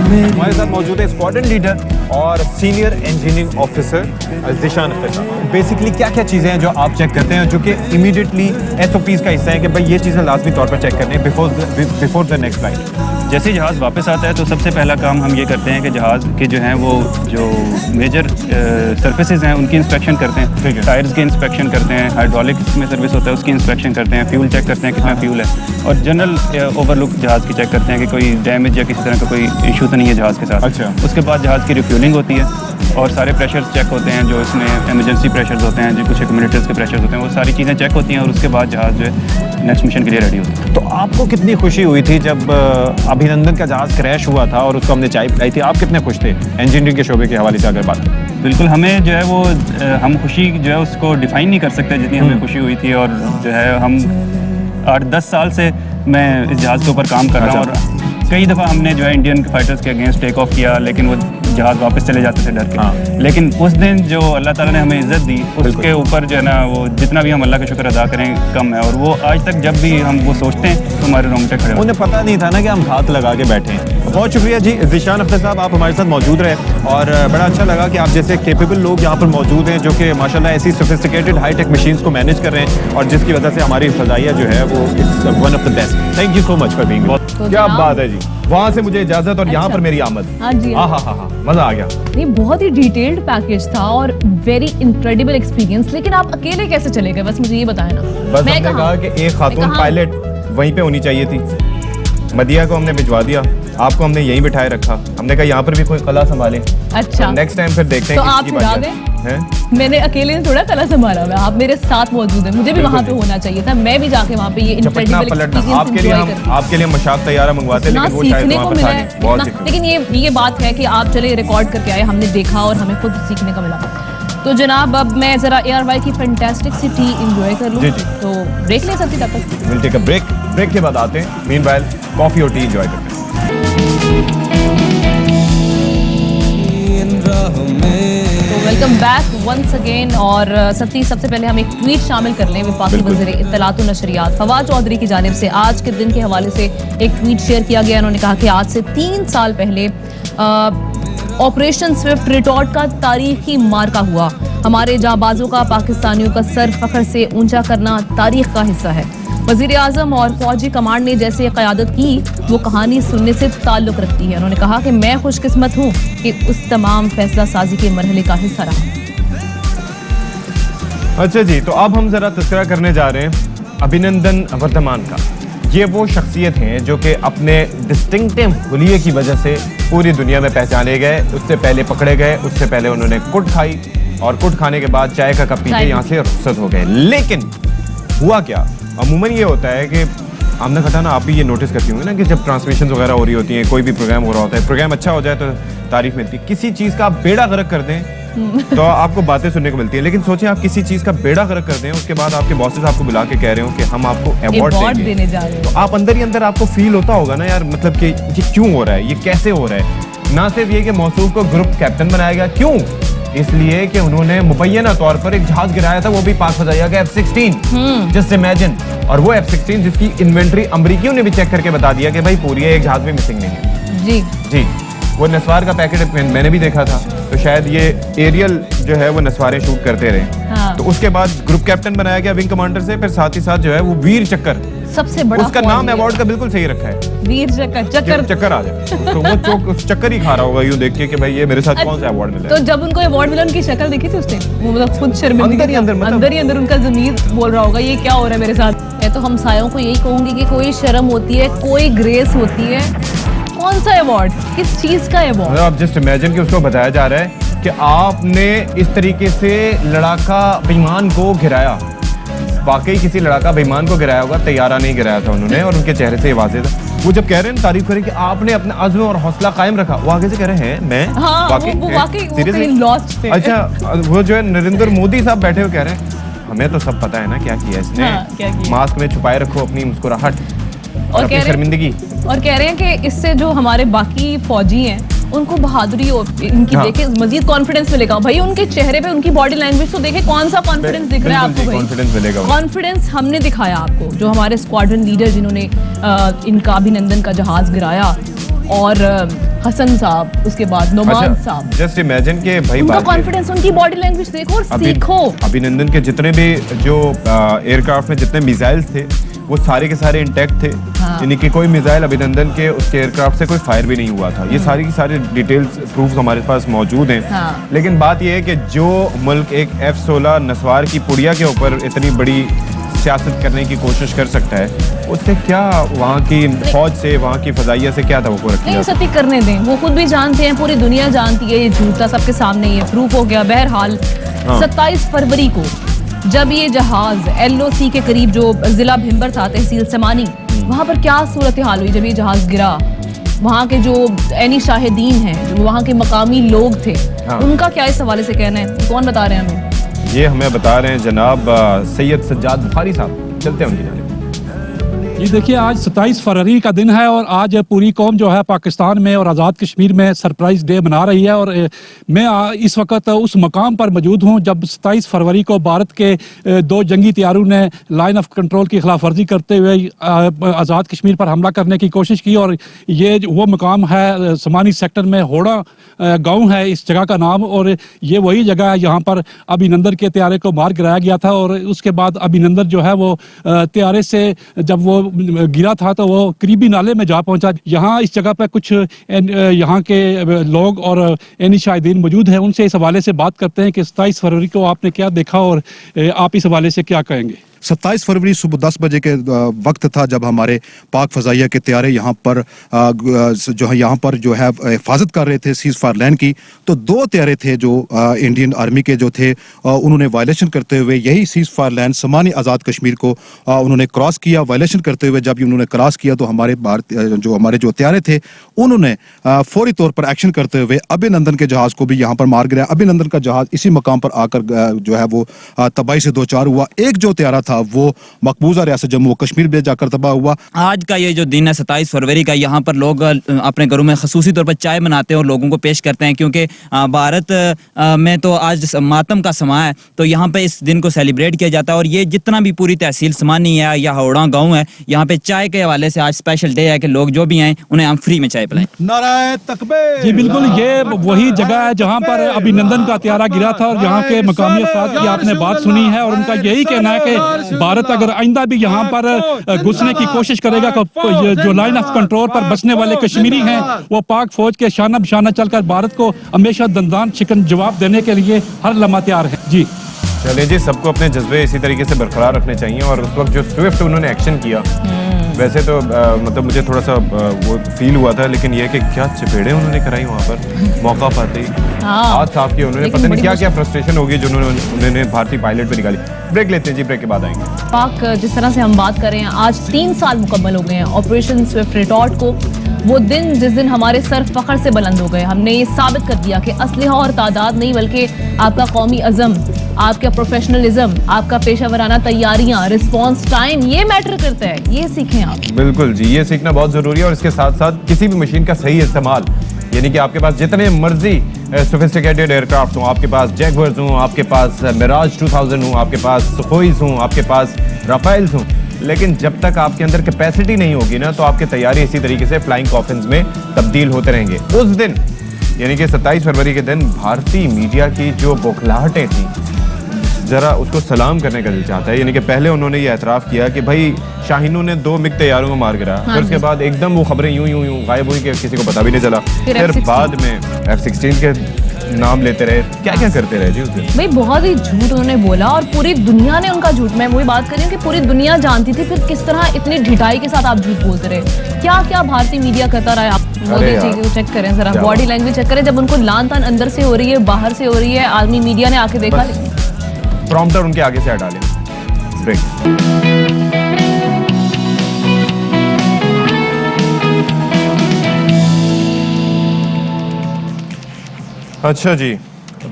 A: हमारे साथ मौजूद है स्क्वाड्रन लीडर और senior engineering officer Zeeshan Akhtar साहब। बेसिकली क्या क्या चीज़ें हैं जो आप चेक करते हैं जो कि इमीडिएटली SOPs का हिस्सा है कि भाई ये चीज़ें लाजमी तौर पर चेक करनी है बिफोर द नेक्स्ट फ्लाइट?
I: जैसे ही जहाज़ वापस आता है तो सबसे पहला काम हम ये करते हैं कि जहाज़ के जो हैं वो जो मेजर सर्फेसेज हैं उनकी इंस्पेक्शन करते हैं। टायर्स की इंस्पेक्शन करते हैं, हाइड्रोलिक्स में सर्विस होता है उसकी इंस्पेक्शन करते हैं, फ्यूल चेक करते हैं कितना फ्यूल है और जनरल ओवरलुक जहाज़ की चेक करते हैं कि कोई डैमेज या किसी तरह का कोई इशू तो नहीं है जहाज़ के साथ।
A: अच्छा।
I: उसके बाद जहाज़ की रिफ्यूलिंग होती है और सारे प्रेशर्स चेक होते हैं जो इसमें एमरजेंसी प्रेशर्स होते हैं, जो कुछ एक्यूमुलेटर्स के प्रेशर्स होते हैं, वो सारी चीज़ें चेक होती हैं और उसके बाद जहाज़ जो है नेक्स्ट मिशन के लिए रेडी होता है।
A: तो आपको कितनी खुशी हुई थी जब अभिनंदन का जहाज़ क्रैश हुआ था और उसको हमने चाय पिलाई थी? आप कितने खुश थे इंजीनियरिंग के शोबे के हवाले से अगर बात करें?
I: बिल्कुल, हमें जो है वो हम खुशी जो है उसको डिफाइन नहीं कर सकते जितनी हमें खुशी हुई थी। और जो है हम 8-10 साल से मैं इस जहाज़ के ऊपर काम कर रहा हूँ और कई दफ़ा हमने जो है इंडियन फाइटर्स के अगेंस्ट टेक ऑफ किया, लेकिन वो जहाज़ वापस चले जाते थे डर के। लेकिन उस दिन जो अल्लाह ताला ने हमें इज़्ज़त दी, उसके ऊपर जो है ना वो जितना भी हम अल्लाह का शुक्र अदा करें कम है। और वो आज तक जब भी हम वो सोचते हैं तो हमारे रोंगटे खड़े होते हैं।
A: उन्हें पता नहीं था ना कि हम हाथ लगा के बैठे हैं। बहुत शुक्रिया जी ज़ीशान अख्तर साहब, आप हमारे साथ मौजूद रहे और बड़ा अच्छा लगा कि आप जैसे केपेबल लोग यहाँ पर मौजूद हैं जो कि माशाल्लाह ऐसी सोफिस्टिकेटेड हाईटेक मशीन्स को मैनेज कर रहे हैं और जिसकी वजह से हमारी फ़ज़ाइया जो है वो it's one of the best. Thank you so much for being. क्या बात है जी, वहाँ से मुझे इजाज़त और यहाँ पर मेरी आमद।
B: हाँ जी,
A: हाँ, मज़ा आ गया।
B: नहीं, बहुत ही डिटेल्ड पैकेज था और वेरी इनक्रेडिबल एक्सपीरियंस। लेकिन आप अकेले कैसे चले गए, बस मुझे ये बताया ना।
A: बस हमने कहा कि एक खातून पायलट वहीं पे होनी चाहिए थी। मदिया को हमने भिजवा दिया, आपको हमने यहीं बिठाए रखा। हमने कहा यहाँ पर भी कोई कला संभाले।
B: अच्छा,
A: नेक्स्ट टाइम फिर देखते हैं
B: तो आप छुड़ा दें। मैंने अकेले ने थोड़ा कला संभाला हुआ, आप मेरे साथ मौजूद हैं, मुझे भी वहाँ पे होना चाहिए था। मैं भी जाके वहाँ पे ये इनक्रेडिबल एक्सपीरियंस एंजॉय करती।
A: आपके लिए मशाक तैयार मंगवाते, लेकिन वो शायद वहाँ पर था नहीं। बहुत
B: लेकिन ये बात है कि आप चले रिकॉर्ड करके आए, हमने देखा और हमें खुद सीखने को मिला। तो जनाब अब मैं जरा ARY की फैंटास्टिक सिटी एंजॉय कर लूँ, तो ब्रेक ले सकती तब तक।
A: Will take a break. Break के बाद आते हैं, मीनवाइल कॉफी और टी एंजॉय करते हैं।
B: तो वेलकम बैक वंस अगेन। और सती, सबसे पहले हम एक ट्वीट शामिल कर लें। वफाकी वज़ीर इत्तलात व नशरियात फवाद चौधरी की जानिब से आज के दिन के हवाले से एक ट्वीट शेयर किया गया। उन्होंने कहा कि आज से 3 साल पहले ऑपरेशन स्विफ्ट रिटॉर्ट का तारीखी मार्का हुआ। हमारे जाबाजों का पाकिस्तानियों का सर फख्र से ऊंचा करना तारीख का हिस्सा है। वज़ीर आज़म और फौजी कमांड ने जैसे क़यादत की वो कहानी सुनने से ताल्लुक़ रखती है। उन्होंने कहा कि मैं खुशकिस्मत हूँ कि उस तमाम फैसला साजी के मरहले का हिस्सा रहा।
A: अच्छा जी, तो अब हम ज़रा तज़किरा करने जा रहे हैं अभिनंदन वर्धमान का। ये वो शख्सियत हैं जो कि अपने डिस्टिंक्टिव हुलिये की वजह से पूरी दुनिया में पहचाने गए। उससे पहले पकड़े गए, उससे पहले उन्होंने कुट खाई और कुट खाने के बाद चाय का कप पी के यहाँ से रुखसत हो गए। लेकिन हुआ क्या, अमूमन ये होता है कि हमने कहा ना, आप भी ये नोटिस करती होंगी ना कि जब ट्रांसमिशन वगैरह हो रही होती हैं, कोई भी प्रोग्राम हो रहा होता है, प्रोग्राम अच्छा हो जाए तो तारीफ मिलती है। किसी चीज़ का आप बेड़ा गर्क कर दें तो आपको बातें सुनने को मिलती है। लेकिन सोचें आप किसी चीज़ का बेड़ा गर्क कर दें, उसके बाद आपके बॉसेस आपको बुला के कह रहे हो कि हम आपको अवार्ड
B: देने जा रहे हैं,
A: तो आप अंदर ही अंदर आपको फील होता होगा ना यार, मतलब कि ये क्यों हो रहा है, ये कैसे हो रहा है। ना सिर्फ ये कि मौसूफ को ग्रुप कैप्टन बनाया गया, क्यों, इसलिए कि उन्होंने मुबैना तौर पर एक जहाज गिराया था, वो भी पाक फजाइया का F-16। Just imagine. और वो F-16 जिसकी इन्वेंट्री अमरीकियों ने भी चेक करके बता दिया कि भाई पूरी एक जहाज भी मिसिंग नहीं है। जी, वो नस्वार का पैकेट मैंने भी देखा था। तो शायद ये एरियल जो है वो नस्वारें शूट करते रहे।
B: हाँ।
A: तो उसके बाद ग्रुप कैप्टन बनाया गया विंग कमांडर से, फिर साथ ही साथ जो है वो वीर चक्कर,
B: सबसे बड़ा
A: उसका नाम अवार्ड का बिल्कुल सही रखा है,
B: वीर चक्कर
A: आ जाए तो वो चक्कर ही खा रहा होगा यूं देख के कि भाई ये मेरे साथ कौन सा अवार्ड मिला।
B: तो जब उनको अवार्ड मिला, उनकी शक्ल देखी थी उसने, वो मतलब खुद शर्मिंदगी अंदर ही अंदर उनका ज़मीर बोल रहा होगा ये क्या हो रहा है मेरे साथ। मैं तो हमसायों को यही कहूंगी कि कोई शर्म होती है, कोई ग्रेस होती है, कौन सा अवार्ड, किस चीज का अवार्ड।
A: आप जस्ट इमेजिन कि उसको बताया जा रहा है कि आपने इस तरीके से लड़ाका बेईमान को गिराया। वाकई किसी लड़ाका बेईमान को गिराया होगा, तैयारा नहीं गिराया था उन्होंने, और उनके चेहरे से ये वाज़ेह था। वो जब कह रहे हैं तारीफ करें कि आपने अपना अज़्म और हौसला कायम रखा, वो आगे से कह रहे हैं मैं
B: वाकई लॉस्ट थे।
A: अच्छा, वो जो है नरेंद्र मोदी साहब बैठे हुए कह रहे हैं हमें तो सब पता है ना क्या किया इसने, मास्क में छुपाए रखो अपनी मुस्कुराहट और अपनी शर्मिंदगी।
B: और कह रहे हैं कि इससे जो हमारे बाकी फौजी हैं उनको बहादुरी और इनकी देखे मजीद कॉन्फिडेंस मिलेगा। भाई उनके चेहरे पे उनकी बॉडी लैंग्वेज तो देखे, कौन सा कॉन्फिडेंस दिख रहा है आपको।
A: कॉन्फिडेंस मिलेगा,
B: कॉन्फिडेंस हमने दिखाया आपको, जो हमारे स्क्वाड्रन लीडर जिन्होंने इनका अभिनंदन का जहाज गिराया, और हसन साहब, उसके बाद नोमान साहब।
A: जस्ट इमेजिन के भाई
B: उनका कॉन्फिडेंस, उनकी बॉडी लैंग्वेज देखो और सीखो।
A: अभिनंदन के जितने भी जो एयरक्राफ्ट में जितने मिसाइल्स थे वो सारे के सारे इंटैक्ट थे। यानी कि कोई मिसाइल अभिनंदन के उसके एयरक्राफ्ट से कोई फायर भी नहीं हुआ था। ये सारी की सारी डिटेल्स प्रूफ हमारे पास मौजूद हैं। लेकिन बात ये है कि जो मुल्क एक F-16 नस्वार की पुड़िया के ऊपर इतनी बड़ी सियासत करने की कोशिश कर सकता है, उससे क्या वहाँ की फौज से, वहाँ की फजाइया से क्या तवक्को रखी है?
B: सती करने दें, वो खुद भी जानते हैं, पूरी दुनिया जानती है ये झूठा, सबके सामने ये प्रूफ हो गया। बहरहाल 27 फरवरी को जब ये जहाज LOC के करीब जो जिला भिम्बर था, तहसील समानी, वहाँ पर क्या सूरत हाल हुई जब ये जहाज गिरा। वहाँ के जो ऐनी शाहिदीन हैं, जो वहाँ के मकामी लोग थे, उनका क्या इस हवाले से कहना है, कौन बता रहे हैं हमें?
A: ये हमें बता रहे हैं जनाब सैयद सज्जाद बुखारी साहब। चलते हैं उनकी जानिब।
J: जी देखिए, आज 27 फरवरी का दिन है और आज पूरी कौम जो है पाकिस्तान में और आज़ाद कश्मीर में सरप्राइज डे मना रही है। और मैं इस वक्त उस मकाम पर मौजूद हूँ जब 27 फरवरी को भारत के 2 जंगी तैयारों ने लाइन ऑफ कंट्रोल की खिलाफ वर्जी करते हुए आज़ाद कश्मीर पर हमला करने की कोशिश की। और ये वो मकाम है समानी सेक्टर में होड़ा गाँव है इस जगह का नाम, और ये वही जगह है यहाँ पर अभिनंदन के तैयारे को मार गिराया गया था। और उसके बाद अभिनंदन जो है वो तैयारे से जब वो गिरा था तो वो करीबी नाले में जा पहुंचा। यहाँ इस जगह पे कुछ यहाँ के लोग और एनी शाहिदीन मौजूद हैं, उनसे इस हवाले से बात करते हैं कि 27 फरवरी को आपने क्या देखा और आप इस हवाले से क्या कहेंगे।
K: 27 फरवरी सुबह 10 बजे के वक्त था जब हमारे पाक फ़ज़ाइया के तैयारे यहाँ पर जो है हिफाजत कर रहे थे सीज़ फायर लाइन की। तो 2 तैयारे थे जो इंडियन आर्मी के जो थे, उन्होंने वायलेशन करते हुए यही seize fire line समानी Azad Kashmir को उन्होंने क्रॉस किया। वायलेशन करते हुए जब उन्होंने क्रॉस किया तो हमारे जो तैयारे थे उन्होंने फौरी तौर पर एक्शन करते हुए अभिनंदन के जहाज़ को भी यहाँ पर मार गिराया। अभिनंदन का जहाज़ इसी मकाम पर आकर जो है वो तबाही से 2-4 हुआ। एक जो तैयारा था वो मकबूजा रियासत जम्मू कश्मीर में जाकर तबाह हुआ।
L: आज का ये जो दिन है 27 फरवरी का, यहाँ पर लोग अपने घरों में खसूसी तौर पर चाय बनाते हैं और लोगों को पेश करते हैं, क्योंकि भारत में तो आज मातम का समा है, तो यहाँ पे इस दिन को सेलिब्रेट किया जाता है। और ये जितना भी पूरी तहसील समानी है या हौड़ा गाँव है, यहाँ पे चाय के हवाले से आज स्पेशल डे है कि लोग जो भी आए उन्हें हम फ्री में चाय पिलाएं।
K: नाराए तकबीर।
J: जी बिल्कुल, ये वही जगह है जहाँ पर अभिनंदन का तैयारा गिरा था और यहाँ के मकामी अफराद की आपने बात सुनी है और उनका यही कहना है कि भारत अगर आइंदा भी यहाँ पर घुसने की कोशिश करेगा तो जो लाइन ऑफ कंट्रोल पर बचने वाले कश्मीरी हैं वो पाक फौज के शाना बशाना चलकर भारत को हमेशा दंदान चिकन जवाब देने के लिए हर लम्हा तैयार है। जी
A: चले जी, सबको अपने जज्बे इसी तरीके से बरकरार रखने चाहिए। और उस वक्त जो स्विफ्ट उन्होंने एक्शन किया, वैसे तो मतलब मुझे थोड़ा सा वो फील हुआ था, लेकिन ये कि क्या चपेड़े उन्होंने कराई वहाँ पर मौका पाते ही हाथ साफ किया उन्होंने। पता नहीं क्या क्या फ्रस्ट्रेशन होगी जो उन्होंने भारतीय पायलट पे निकाली। ब्रेक लेते हैं जी, ब्रेक के बाद आएंगे।
B: पाक जिस तरह से हम बात कर रहे हैं, आज 3 साल मुकम्मल हो गए हैं ऑपरेशन स्विफ्ट रिटॉर्ट को। वो दिन जिस दिन हमारे सर फख्र से बुलंद हो गए, हमने ये साबित कर दिया कि असलहा और तादाद नहीं बल्कि आपका कौमी अज़म, आपका प्रोफेशनलिज्म, आपका पेशा वराना तैयारियां, रिस्पॉन्स टाइम, ये मैटर करता है। ये सीखें आप।
A: बिल्कुल जी, ये सीखना बहुत जरूरी है। और इसके साथ साथ किसी भी मशीन का सही इस्तेमाल, यानी कि आपके पास जितने मर्जी सोफिस्टिकेटेड एयरक्राफ्ट हों, आपके पास जैगवर्स हों, आपके पास मिराज 2000 हों, आपके पास सुखोईस हों, आपके पास राफेल्स हों, लेकिन जब तक आपके अंदर कैपेसिटी नहीं होगी ना, तो आपके तैयारी इसी तरीके से फ्लाइंग कॉफिन्स में तब्दील होते रहेंगे। उस दिन यानी कि 27 फरवरी के दिन भारतीय मीडिया की जो बौखलाहटें थी, जरा उसको सलाम करने का दिल चाहता है। यानी कि पहले उन्होंने ये एतराफ़ किया कि भाई शाहीनों ने 2 मिग तैयारों को मार गिराया, फिर उसके बाद एकदम वो खबरें यूं गायब हुई कि किसी को पता भी नहीं चला। फिर बाद में F-16 के नाम लेते रहे, क्या क्या करते रहे जी उस दिन।
B: भाई बहुत ही झूठ उन्होंने बोला और पूरी दुनिया ने उनका झूठ, मैं वही बात कर रही हूँ कि पूरी दुनिया जानती थी, फिर किस तरह इतनी ढिठाई के साथ आप झूठ बोलते रहे। क्या क्या भारतीय मीडिया करता रहा। आप मोदी जी को चेक करें जरा, बॉडी लैंग्वेज चेक करें, जब उनको लान तान अंदर से हो रही है, बाहर से हो रही है, आर्मी मीडिया ने आके देखा,
A: प्रॉम्प्टर उनके आगे से हटा लें। ब्रेक। अच्छा जी,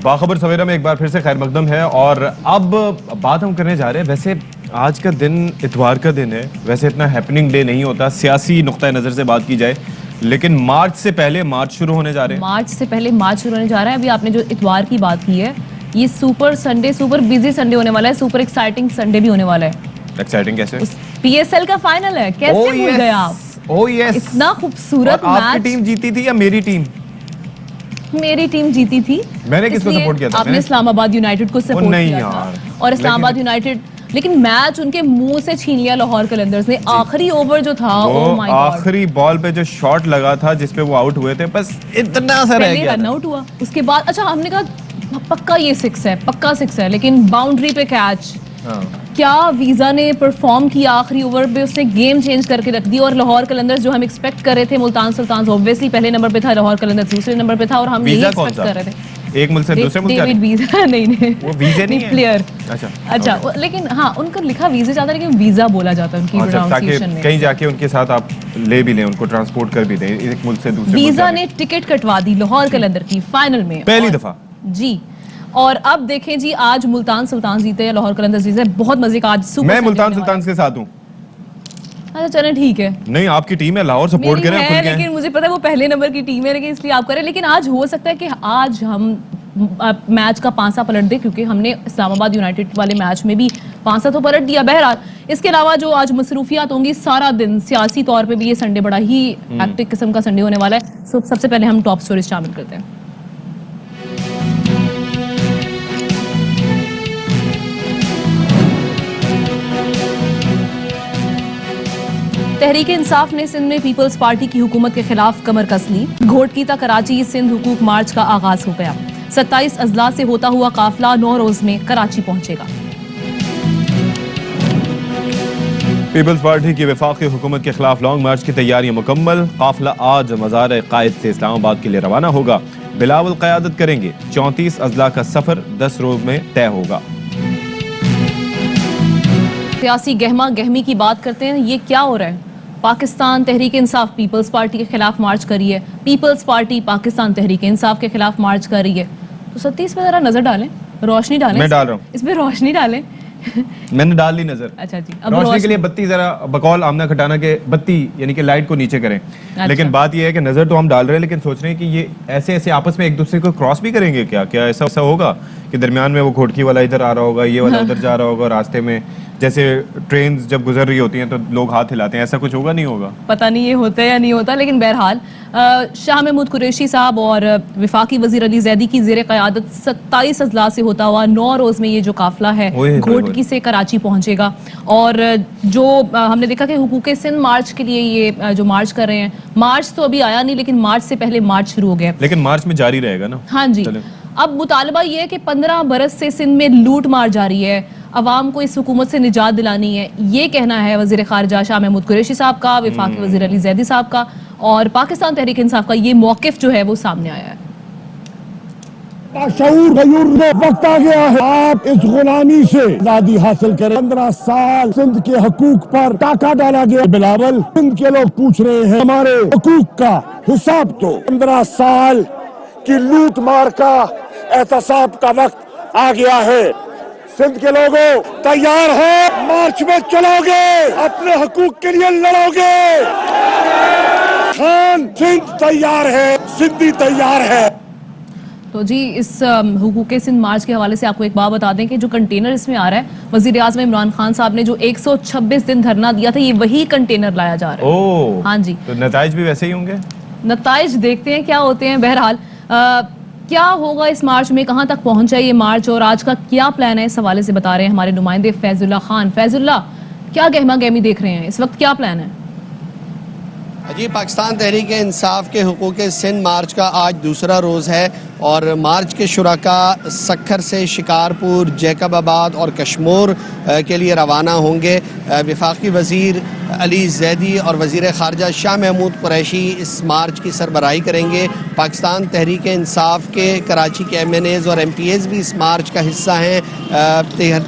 A: बाखबर सवेरा में एक बार फिर से खैर मकदम है। और अब बात हम करने जा रहे हैं, वैसे आज का दिन इतवार का दिन है, वैसे इतना हैपनिंग डे नहीं होता सियासी नुक्ता नज़र से बात की जाए, लेकिन मार्च से पहले मार्च शुरू होने जा रहे हैं।
B: मार्च से पहले मार्च शुरू होने जा रहा है। अभी आपने जो इतवार की बात की है, ये super Sunday, super busy Sunday होने वाला है, सुपर एक्साइटिंग संडे भी होने वाला है।
A: एक्साइटिंग कैसे?
B: PSL का फाइनल है, कैसे भूल गए आप?
A: ओह यस,
B: इतना खूबसूरत मैच।
A: आपकी टीम जीती थी या मेरी टीम?
B: मेरी टीम जीती थी।
A: मैंने किसको सपोर्ट किया था?
B: आपने इस्लामाबाद यूनाइटेड को सपोर्ट किया था। और इस्लामाबाद यूनाइटेड, लेकिन मैच उनके मुंह से छीन लिया लाहौर कलंदर्स ने। आखिरी ओवर जो था, ओह माय गॉड,
A: आखिरी बॉल पे जो शॉट लगा था जिसपे वो आउट हुए थे, बस इतना सा रह गया,
B: रन आउट हुआ। उसके बाद अच्छा हमने कहा पक्का ये 6 है, पक्का 6 है, लेकिन बाउंड्री पे कैच। क्या वीजा ने परफॉर्म किया आखिरी ओवर पे, उसने गेम चेंज करके रख दी। और लाहौर कलंदर्स जो हम एक्सपेक्ट कर रहे थे, मुल्तान सुल्तान ऑब्वियसली पहले नंबर पे था, लाहौर कलंदर्स दूसरे नंबर पे था, और हम यही एक्सपेक्ट कर रहे थे।
A: एक मुल्क से दूसरे मुल्क
B: डेविड वीजा नहीं
A: वो वीजा नहीं है
B: प्लेयर।
A: अच्छा
B: लेकिन हाँ, उनका लिखा वीजा जाता है, लेकिन वीजा बोला जाता है उनकी प्रोनाउंसिएशन में।
A: कहीं जाके उनके साथ आप ले भी लें, उनको ट्रांसपोर्ट कर भी दें एक मुल्क से दूसरे।
B: वीजा ने टिकट कटवा दी लाहौर कलंदर की फाइनल में
A: पहली दफा
B: जी। और अब देखें जी, आज मुल्तान सुल्तान जीते या लाहौर कलंदर्स जीते, बहुत मजे का आज सुपर।
A: मैं मुल्तान सुल्तान के साथ हूँ।
B: अच्छा चलें ठीक है,
A: नहीं आपकी टीम है, लाहौर सपोर्ट
B: मेरी
A: करें
B: है,
A: खुल के।
B: लेकिन मुझे पता है वो पहले नंबर की टीम है, लेकिन इसलिए आप करें। लेकिन आज हो सकता है कि आज हम मैच का पांसा पलट दे, क्योंकि हमने इस्लामाबाद यूनाइटेड वाले मैच में भी पांसा तो पलट दिया। बहरहाल इसके अलावा जो आज मसरूफियात होंगी सारा दिन, सियासी तौर पे भी ये संडे बड़ा ही एक्टिव किस्म का संडे होने वाला है। सबसे पहले हम टॉप स्टोरीज शामिल करते हैं। तहरीक इंसाफ ने सिंध में पीपल्स पार्टी की हुकूमत के खिलाफ कमर कस ली। घोटकीता कराची सिंध हुकूक मार्च का आगाज हो गया। 27 अजला से होता हुआ काफिला 9 रोज में कराची पहुंचेगा।
A: पीपल्स पार्टी की वफाकी हुकूमत के खिलाफ लॉन्ग मार्च की तैयारियां मुकम्मल। काफिला आज मज़ार कायद से इस्लामाबाद के लिए रवाना होगा। बिलावल क़यादत करेंगे। 34 अजला का सफर 10 रोज में तय होगा।
B: सियासी गहमा गहमी की बात करते हैं, ये क्या हो रहा है? पाकिस्तान तहरीक इंसाफ पीपल्स पार्टी के खिलाफ मार्च कर रही है, पीपल्स पार्टी पाकिस्तान तहरीक इंसाफ के खिलाफ मार्च कर रही है। तो 37 पे जरा नजर डालें, रोशनी डालें।
A: मैं डाल रहा हूँ,
B: इस पे रोशनी डालें।
A: मैंने डाल ली नजर।
B: अच्छा जी,
A: अब रोशनी के लिए बत्ती जरा बकौल आमना खटाना के बत्ती यानी कि लाइट को नीचे करें।
B: अच्छा।
A: लेकिन बात यह है कि नजर तो हम डाल रहे हैं, लेकिन सोच रहे हैं कि ये ऐसे ऐसे आपस में एक दूसरे को क्रॉस भी करेंगे क्या? क्या ऐसा होगा कि दरमियान में वो घोटकी वाला इधर आ रहा होगा, ये वाला उधर जा रहा होगा, रास्ते में जैसे ट्रेन जब गुजर रही होती हैं तो लोग हाथ हिलाते हैं, ऐसा कुछ होगा नहीं होगा?
B: पता नहीं ये होता है या नहीं होता, लेकिन बहरहाल शाह महमूद कुरैशी साहब और वफाकी वजीर अली जैदी की ज़ेर क़यादत 27 अजला से होता हुआ 9 रोज में ये जो काफिला है घोटकी से कराची पहुंचेगा। और जो हमने देखा कि हुकूक सिंध मार्च के लिए ये जो मार्च कर रहे हैं, मार्च तो अभी आया नहीं, लेकिन मार्च से पहले मार्च शुरू हो गया।
A: लेकिन मार्च में जारी रहेगा ना?
B: हाँ जी। अब मुतालबा ये है कि 15 बरस से सिंध में लूट मार जारी है, अवाम को इस हुकूमत से निजात दिलानी है, ये कहना है वजीर खारजा शाह महमूद कुरैशी साहब का, वफाकी वजीर अली जैदी साहब का, और पाकिस्तान तहरीक इंसाफ का ये मौकिफ जो है वो सामने आया है।
M: वक्त आ गया है, आप इस गुलामी से आज़ादी हासिल करें। 15 साल सिंध के हकूक पर टाका डाला गया। बिलावल, सिंध के लोग पूछ रहे हैं हमारे हकूक का हिसाब। तो 15 साल की लूट मार का एहतसाब का वक्त आ गया है। सिंध के लोगों तैयार हो? मार्च में चलोगे? अपने हकूक के लिए लड़ोगे? खान सिंध तैयार है, सिंधी तैयार है।
B: तो जी इस हुकूक सिंध मार्च के हवाले से आपको एक बात बता दें कि जो कंटेनर इसमें आ रहा है, वजीर आज़म इमरान खान साहब ने जो 126 दिन धरना दिया था, ये वही कंटेनर लाया जा रहा है।
A: ओह,
B: हाँ जी।
A: तो नताइज भी वैसे ही होंगे?
B: नताइज देखते हैं क्या होते हैं। बहरहाल क्या होगा इस मार्च में, कहाँ तक पहुंचा ये मार्च और आज का क्या प्लान है, इस हवाले से बता रहे हैं हमारे नुमाइंदे फैजुल्ला खान। फैजुल्ला, क्या गहमा गहमी देख रहे हैं इस वक्त, क्या प्लान है?
N: जी, पाकिस्तान तहरीक इंसाफ के हुकूक सिंध मार्च का आज दूसरा रोज़ है और मार्च के शुराका सक्खर से शिकारपुर, जैकबाबाद और कश्मीर के लिए रवाना होंगे। वफाकी वज़ीर अली जैदी और वज़ीर ख़ारजा शाह महमूद कुरैशी इस मार्च की सरबराही करेंगे। पाकिस्तान तहरीक इंसाफ के कराची के MNAs और MPAs भी इस मार्च का हिस्सा हैं।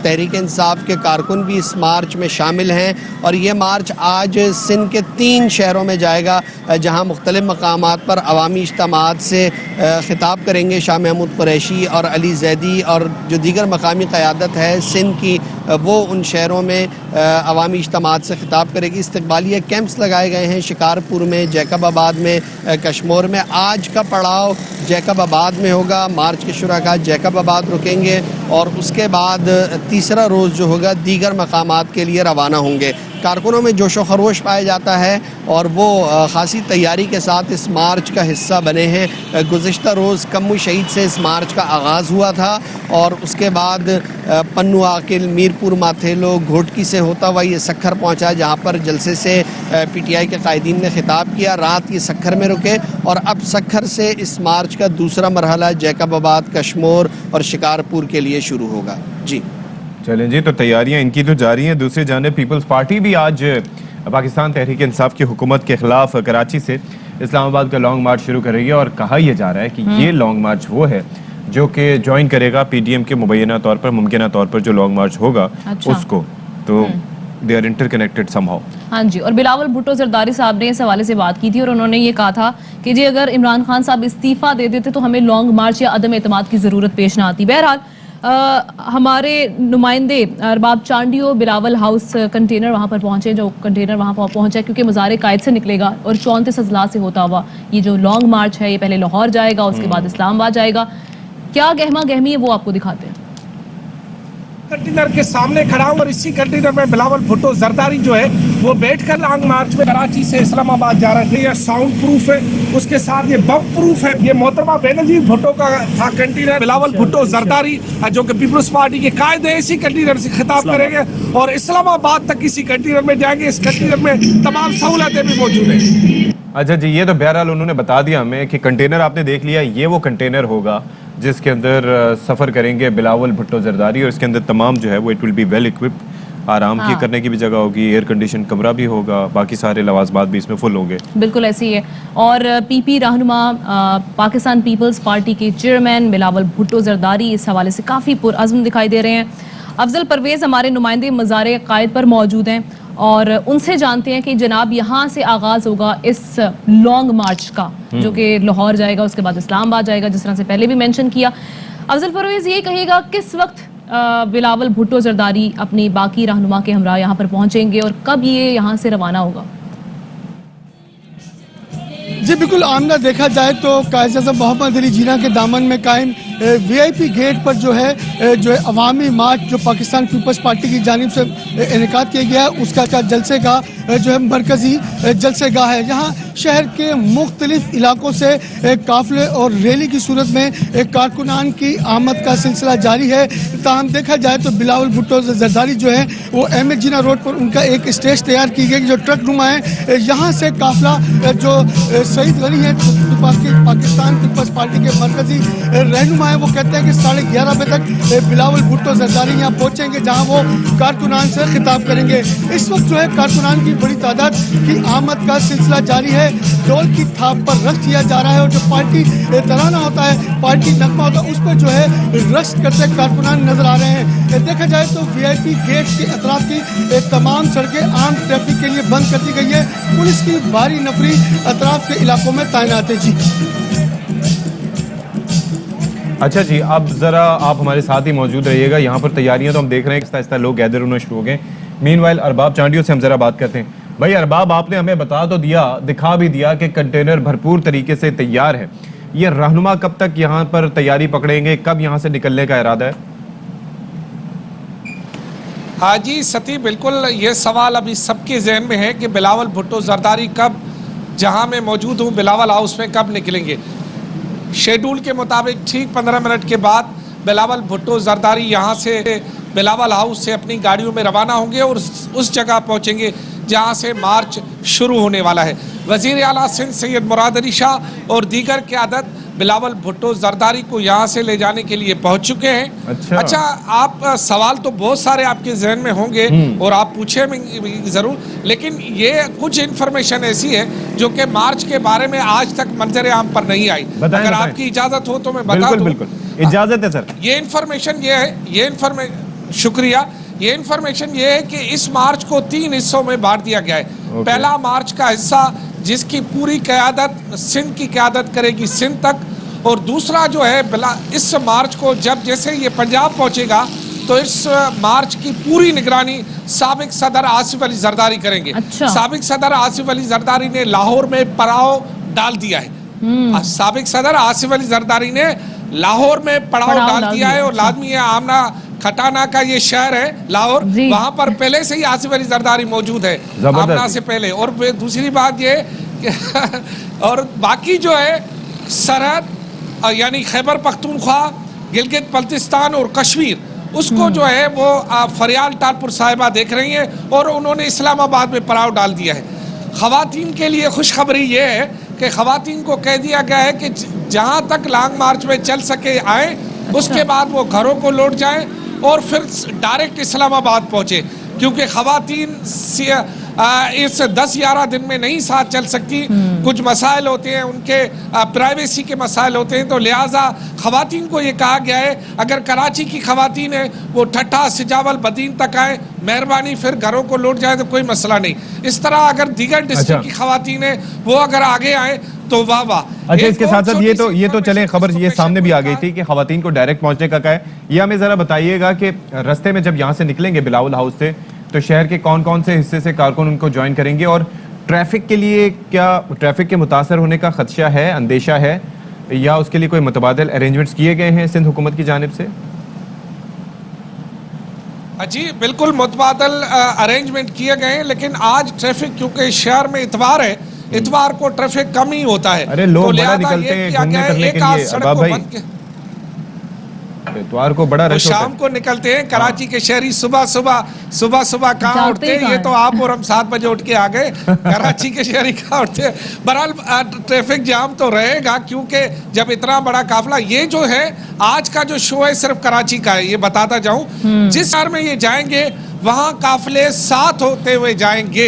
N: तहरीक इंसाफ के कारकुन भी इस मार्च में शामिल हैं और ये मार्च आज सिंध के 3 शहरों में जाएगा, जहाँ मुख्तलिफ़ मकामात पर अवामी इज्तिमात से खिताब करेंगे शाह महमूद कुरैशी और अली जैदी, और जो दीगर मकामी क़यादत है सिंध की वो उन शहरों में अवामी इज्तिमात से खिताब करेगी। इस्तकबालिया कैंप्स लगाए गए हैं शिकारपुर में, जैकबाबाद में, कश्मीर में। आज का पड़ाव जैकबाबाद में होगा। मार्च के शुराका जैकबाबाद रुकेंगे और उसके बाद तीसरा रोज़ जो होगा दीगर मकामात के लिए रवाना होंगे। कारकुनों में जोशो खरोश पाया जाता है और वो खासी तैयारी के साथ इस मार्च का हिस्सा बने हैं। गुज़िश्ता रोज़ कम्मू शहीद से इस मार्च का आगाज़ हुआ था और उसके बाद पन्नू आकिल, मीरपुर माथेलो, घोटकी से होता हुआ ये सक्खर पहुंचा, जहां पर जलसे से PTI के कायदीन ने खिताब किया। रात ये सक्खर में रुके और अब सक्खर से इस मार्च का दूसरा मरहला जैकबाबाद, कश्मीर और शिकारपुर के लिए शुरू होगा। जी
A: चलें जी, तो तैयारियां इनकी तो जारी हैं। दूसरी जानिब पीपल्स पार्टी भी आज पाकिस्तान तहरीक इंसाफ की हुकूमत के खिलाफ कराची से इस्लामाबाद का लॉन्ग मार्च शुरू करेगी और कहा यह जा रहा है कि ये लॉन्ग मार्च वो है जो कि ज्वाइन करेगा PDM के मुबैना तौर पर, मुमकिना तौर पर जो लॉन्ग मार्च होगा उसको। तो दे आर इंटरकनेक्टेड समहाउ।
B: हाँ जी। और बिलावल भुट्टो जरदारी साहब ने इस हवाले से बात की थी और उन्होंने ये कहा था कि जी अगर इमरान खान साहब इस्तीफा दे देते तो हमें लॉन्ग मार्च या अदम एतमाद की ज़रूरत पेश ना आती। बहरहाल हमारे नुमाइंदे अरबाब चांडियो बिलावल हाउस कंटेनर वहाँ पर पहुँचे, जो कंटेनर वहाँ पर पहुँचा क्योंकि मज़ार कायद से निकलेगा और 34 अजला से होता हुआ ये जो लॉन्ग मार्च है ये पहले लाहौर जाएगा, उसके बाद इस्लामाबाद जाएगा। क्या गहमा गहमी है वो आपको दिखाते हैं।
O: कंटेनर के सामने खड़ा हूं और इसी कंटेनर में बिलावल भुट्टो जरदारी जो है वो बैठकर लॉन्ग मार्च में कराची से इस्लामाबाद जा रहे थे। यह साउंड प्रूफ है, उसके साथ ये बम प्रूफ है। ये मोहतरमा बेनजीर भुट्टो का था कंटेनर। बिलावल भुट्टो जरदारी जो कि पीपल्स पार्टी के कायद है, इसी कंटेनर से खिताब करेंगे और इस्लामाबाद तक इसी कंटेनर में जाएंगे। इस कंटेनर में तमाम सहूलतें भी मौजूद है।
A: अच्छा जी, ये तो बहरहाल उन्होंने बता दिया हमें कि कंटेनर आपने देख लिया, ये वो कंटेनर होगा जिसके अंदर सफ़र करेंगे बिलावल भुट्टो जरदारी और इसके अंदर तमाम जो है वो it will be well equipped, आराम की करने की भी जगह होगी, एयर कंडीशन कमरा भी होगा, बाकी सारे लवाजमात भी इसमें फुल होंगे।
B: बिल्कुल ऐसे ही है। और पीपी रहनुमा पाकिस्तान पीपल्स पार्टी के चेयरमैन बिलावल भुट्टो जरदारी इस हवाले से काफ़ी पुरअज़्म दिखाई दे रहे हैं। अफजल परवेज़ हमारे नुमाइंदे मज़ार कायद पर मौजूद हैं और उनसे जानते हैं कि जनाब यहाँ से आगाज़ होगा इस लॉन्ग मार्च का जो कि लाहौर जाएगा, उसके बाद इस्लामाबाद जाएगा, जिस तरह से पहले भी मेंशन किया। अफजल परवेज़ ये कहिएगा किस वक्त बिलावल भुट्टो जरदारी अपनी बाकी रहनुमा के हमरा यहाँ पर पहुँचेंगे और कब ये यहाँ से रवाना होगा?
P: जी बिल्कुल आमना, देखा जाए तो कायद आज़म मोहम्मद अली जिन्ना के दामन में कायम वीआईपी गेट पर जो है अवामी मार्च जो पाकिस्तान पीपल्स पार्टी की जानिब से इनेकाद किया गया है, उसका जलसे का जो है मरकजी जलसे गाह है। यहाँ शहर के मुख्तलिफ इलाकों से काफिले और रैली की सूरत में कारकुनान की आमद का सिलसिला जारी है। ताहम देखा जाए तो बिलावल भुट्टो जरदारी जो है वो अहमद जिन्ना रोड पर उनका एक स्टेज तैयार की गई जो ट्रक नुमा है। यहाँ से काफिला जो सईद गनी है पाकिस्तान पीपल्स पार्टी के मरकजी रहनुमा है, वो कहते हैं कि 11:30 बजे तक बिलावल भुट्टो जरदारी यहाँ पहुँचेंगे जहाँ वो कारकुनान से खिताब करेंगे। इस वक्त जो है कारकुनान की बड़ी तादाद की आमद का सिलसिला जारी है। ढोल की थाप पर रक्स किया जा रहा है और जो पार्टी तराना होता है, पार्टी नगमा होता है, उस पर जो है रक्स करते कारकुनान नजर आ रहे हैं। देखा जाए तो वीआईपी गेट के अतराफ की तमाम सड़कें आम ट्रैफिक के लिए बंद कर दी गई है। पुलिस की भारी नफरी अतराफ के इलाकों में तैनात है। जी
A: अच्छा जी, अब जरा आप हमारे साथ ही मौजूद रहिएगा। यहाँ पर तैयारियां तो हम देख रहे हैं, आहिस्ता लोग गैदर होना शुरू हो गए। मीनवाइल अरबाब चांडियो से हम जरा बात करते हैं। भाई अरबाब, आपने हमें बता तो दिया, दिखा भी दिया कि कंटेनर भरपूर तरीके से तैयार है। ये रहनुमा कब तक यहाँ पर तैयारी पकड़ेंगे, कब यहाँ से निकलने का इरादा है?
O: हाँ जी सती, बिल्कुल ये सवाल अभी सबके जहन में है कि बिलावल भुट्टो जरदारी कब, जहाँ मैं मौजूद हूँ बिलावल हाउस में, कब निकलेंगे। शेड्यूल के मुताबिक ठीक 15 मिनट के बाद बिलावल भुट्टो जरदारी यहाँ से बिलावल हाउस से अपनी गाड़ियों में रवाना होंगे और उस जगह पहुँचेंगे जहाँ से मार्च शुरू होने वाला है। वज़ीर आला सिंध सैयद मुराद अली शाह और दीगर क़यादत बिलावल भुट्टो जरदारी को यहाँ से ले जाने के लिए पहुँच चुके हैं। अच्छा, आप सवाल तो बहुत सारे आपके जहन में होंगे और आप पूछे ज़रूर, लेकिन ये कुछ इन्फॉर्मेशन ऐसी है जो कि मार्च के बारे में आज तक मंजर आम पर नहीं आई। अगर आपकी इजाज़त हो तो मैं बता दूं।
A: बिल्कुल इजाज़त है सर।
O: ये इन्फॉर्मेशन ये है, शुक्रिया। ये इन्फॉर्मेशन ये है कि इस मार्च को 3 हिस्सों में बांट दिया गया है। पहला मार्च का हिस्सा जिसकी पूरी क़यादत सिंध की क़यादत करेगी सिंध तक, और दूसरा जो है इस मार्च को जब जैसे ये पंजाब पहुंचेगा तो इस मार्च की पूरी निगरानी साबिक सदर आसिफ अली जरदारी करेंगे। साबिक सदर आसिफ अली जरदारी ने लाहौर में पड़ाव डाल दिया है। साबिक सदर आसिफ अली जरदारी ने लाहौर में पड़ाव डाल दिया है और लाजमी है आमना खटाना का ये शहर है लाहौर, वहां पर पहले से ही आसिफ अली जरदारी मौजूद है आमना से पहले। और दूसरी बात ये और बाकी जो है सरहद यानी खैबर पख्तूनख्वा, गिलगित बल्तिस्तान और कश्मीर, उसको जो है वो फरियाल टालपुर साहिबा देख रही हैं और उन्होंने इस्लामाबाद में पड़ाव डाल दिया है। ख़वातीन के लिए खुशखबरी ये है कि ख़वातीन को कह दिया गया है कि जहाँ तक लॉन्ग मार्च में चल सके आए, उसके बाद वो घरों को लौट जाएं और फिर डायरेक्ट इस्लामाबाद पहुँचे, क्योंकि ख़वातीन इस 10-11 दिन में नहीं साथ चल सकती। कुछ मसाइल होते हैं, उनके प्राइवेसी के मसाइल होते हैं, तो लिहाजा ख़वातीन को ये कहा गया है अगर कराची की ख़वातीन है वो ठट्ठा सिजावल बदीन तक आए, मेहरबानी फिर घरों को लौट जाए तो कोई मसला नहीं। इस तरह अगर दीगर डिस्ट्रिक्ट की ख़वातीन है वो अगर आगे आए तो वाह वाह।
A: अच्छा, इसके साथ साथ ये तो चले खबर ये सामने भी आ गई थी कि खवातीन को डायरेक्ट पहुंचने का क्या है। ये हमें जरा बताइएगा कि रास्ते में जब यहाँ से निकलेंगे बिलावल हाउस से, तो शहर के कौन कौन से हिस्से से कारकुन उनको ज्वाइन करेंगे, और ट्रैफिक के लिए क्या ट्रैफिक के मुतासर होने का खदशा है, अंदेशा है, या उसके लिए कोई मुतबादिल अरेंजमेंट्स किए गए हैं सिंध हुकूमत की जानिब से?
O: जी बिल्कुल मुतबादल अरेंजमेंट किए गए हैं, लेकिन आज ट्रैफिक क्योंकि शहर में इतवार है, इतवार को ट्रैफिक कम ही होता है।
A: अरे लोग
O: तो
A: बड़ा
O: लिहाजा
A: निकलते
O: ये
A: हैं
O: किया
A: घूमने
O: गया है,
A: करने के
O: एक आध
A: लिए।
O: सड़क
A: अब्बा
O: को
A: भाई,
O: बंद के-
A: इतवार को बड़ा
O: वो
A: रश होता
O: शाम
A: है।
O: को निकलते हैं। कराची के शहरी सुबह सुबह कहाँ
B: जाते
O: उठते हैं?
B: कहाँ
O: ये
B: हैं?
O: तो आप और हम 7 बजे उठ के आ गए। कराची के शहरी कहाँ उठते हैं? बहरहाल ट्रैफिक जाम तो रहेगा, क्योंकि जब इतना बड़ा काफिला, ये जो है आज का जो शो है सिर्फ कराची का है, ये बताता जाऊं। जिस शहर में ये जाएंगे वहां काफिले साथ होते हुए जाएंगे,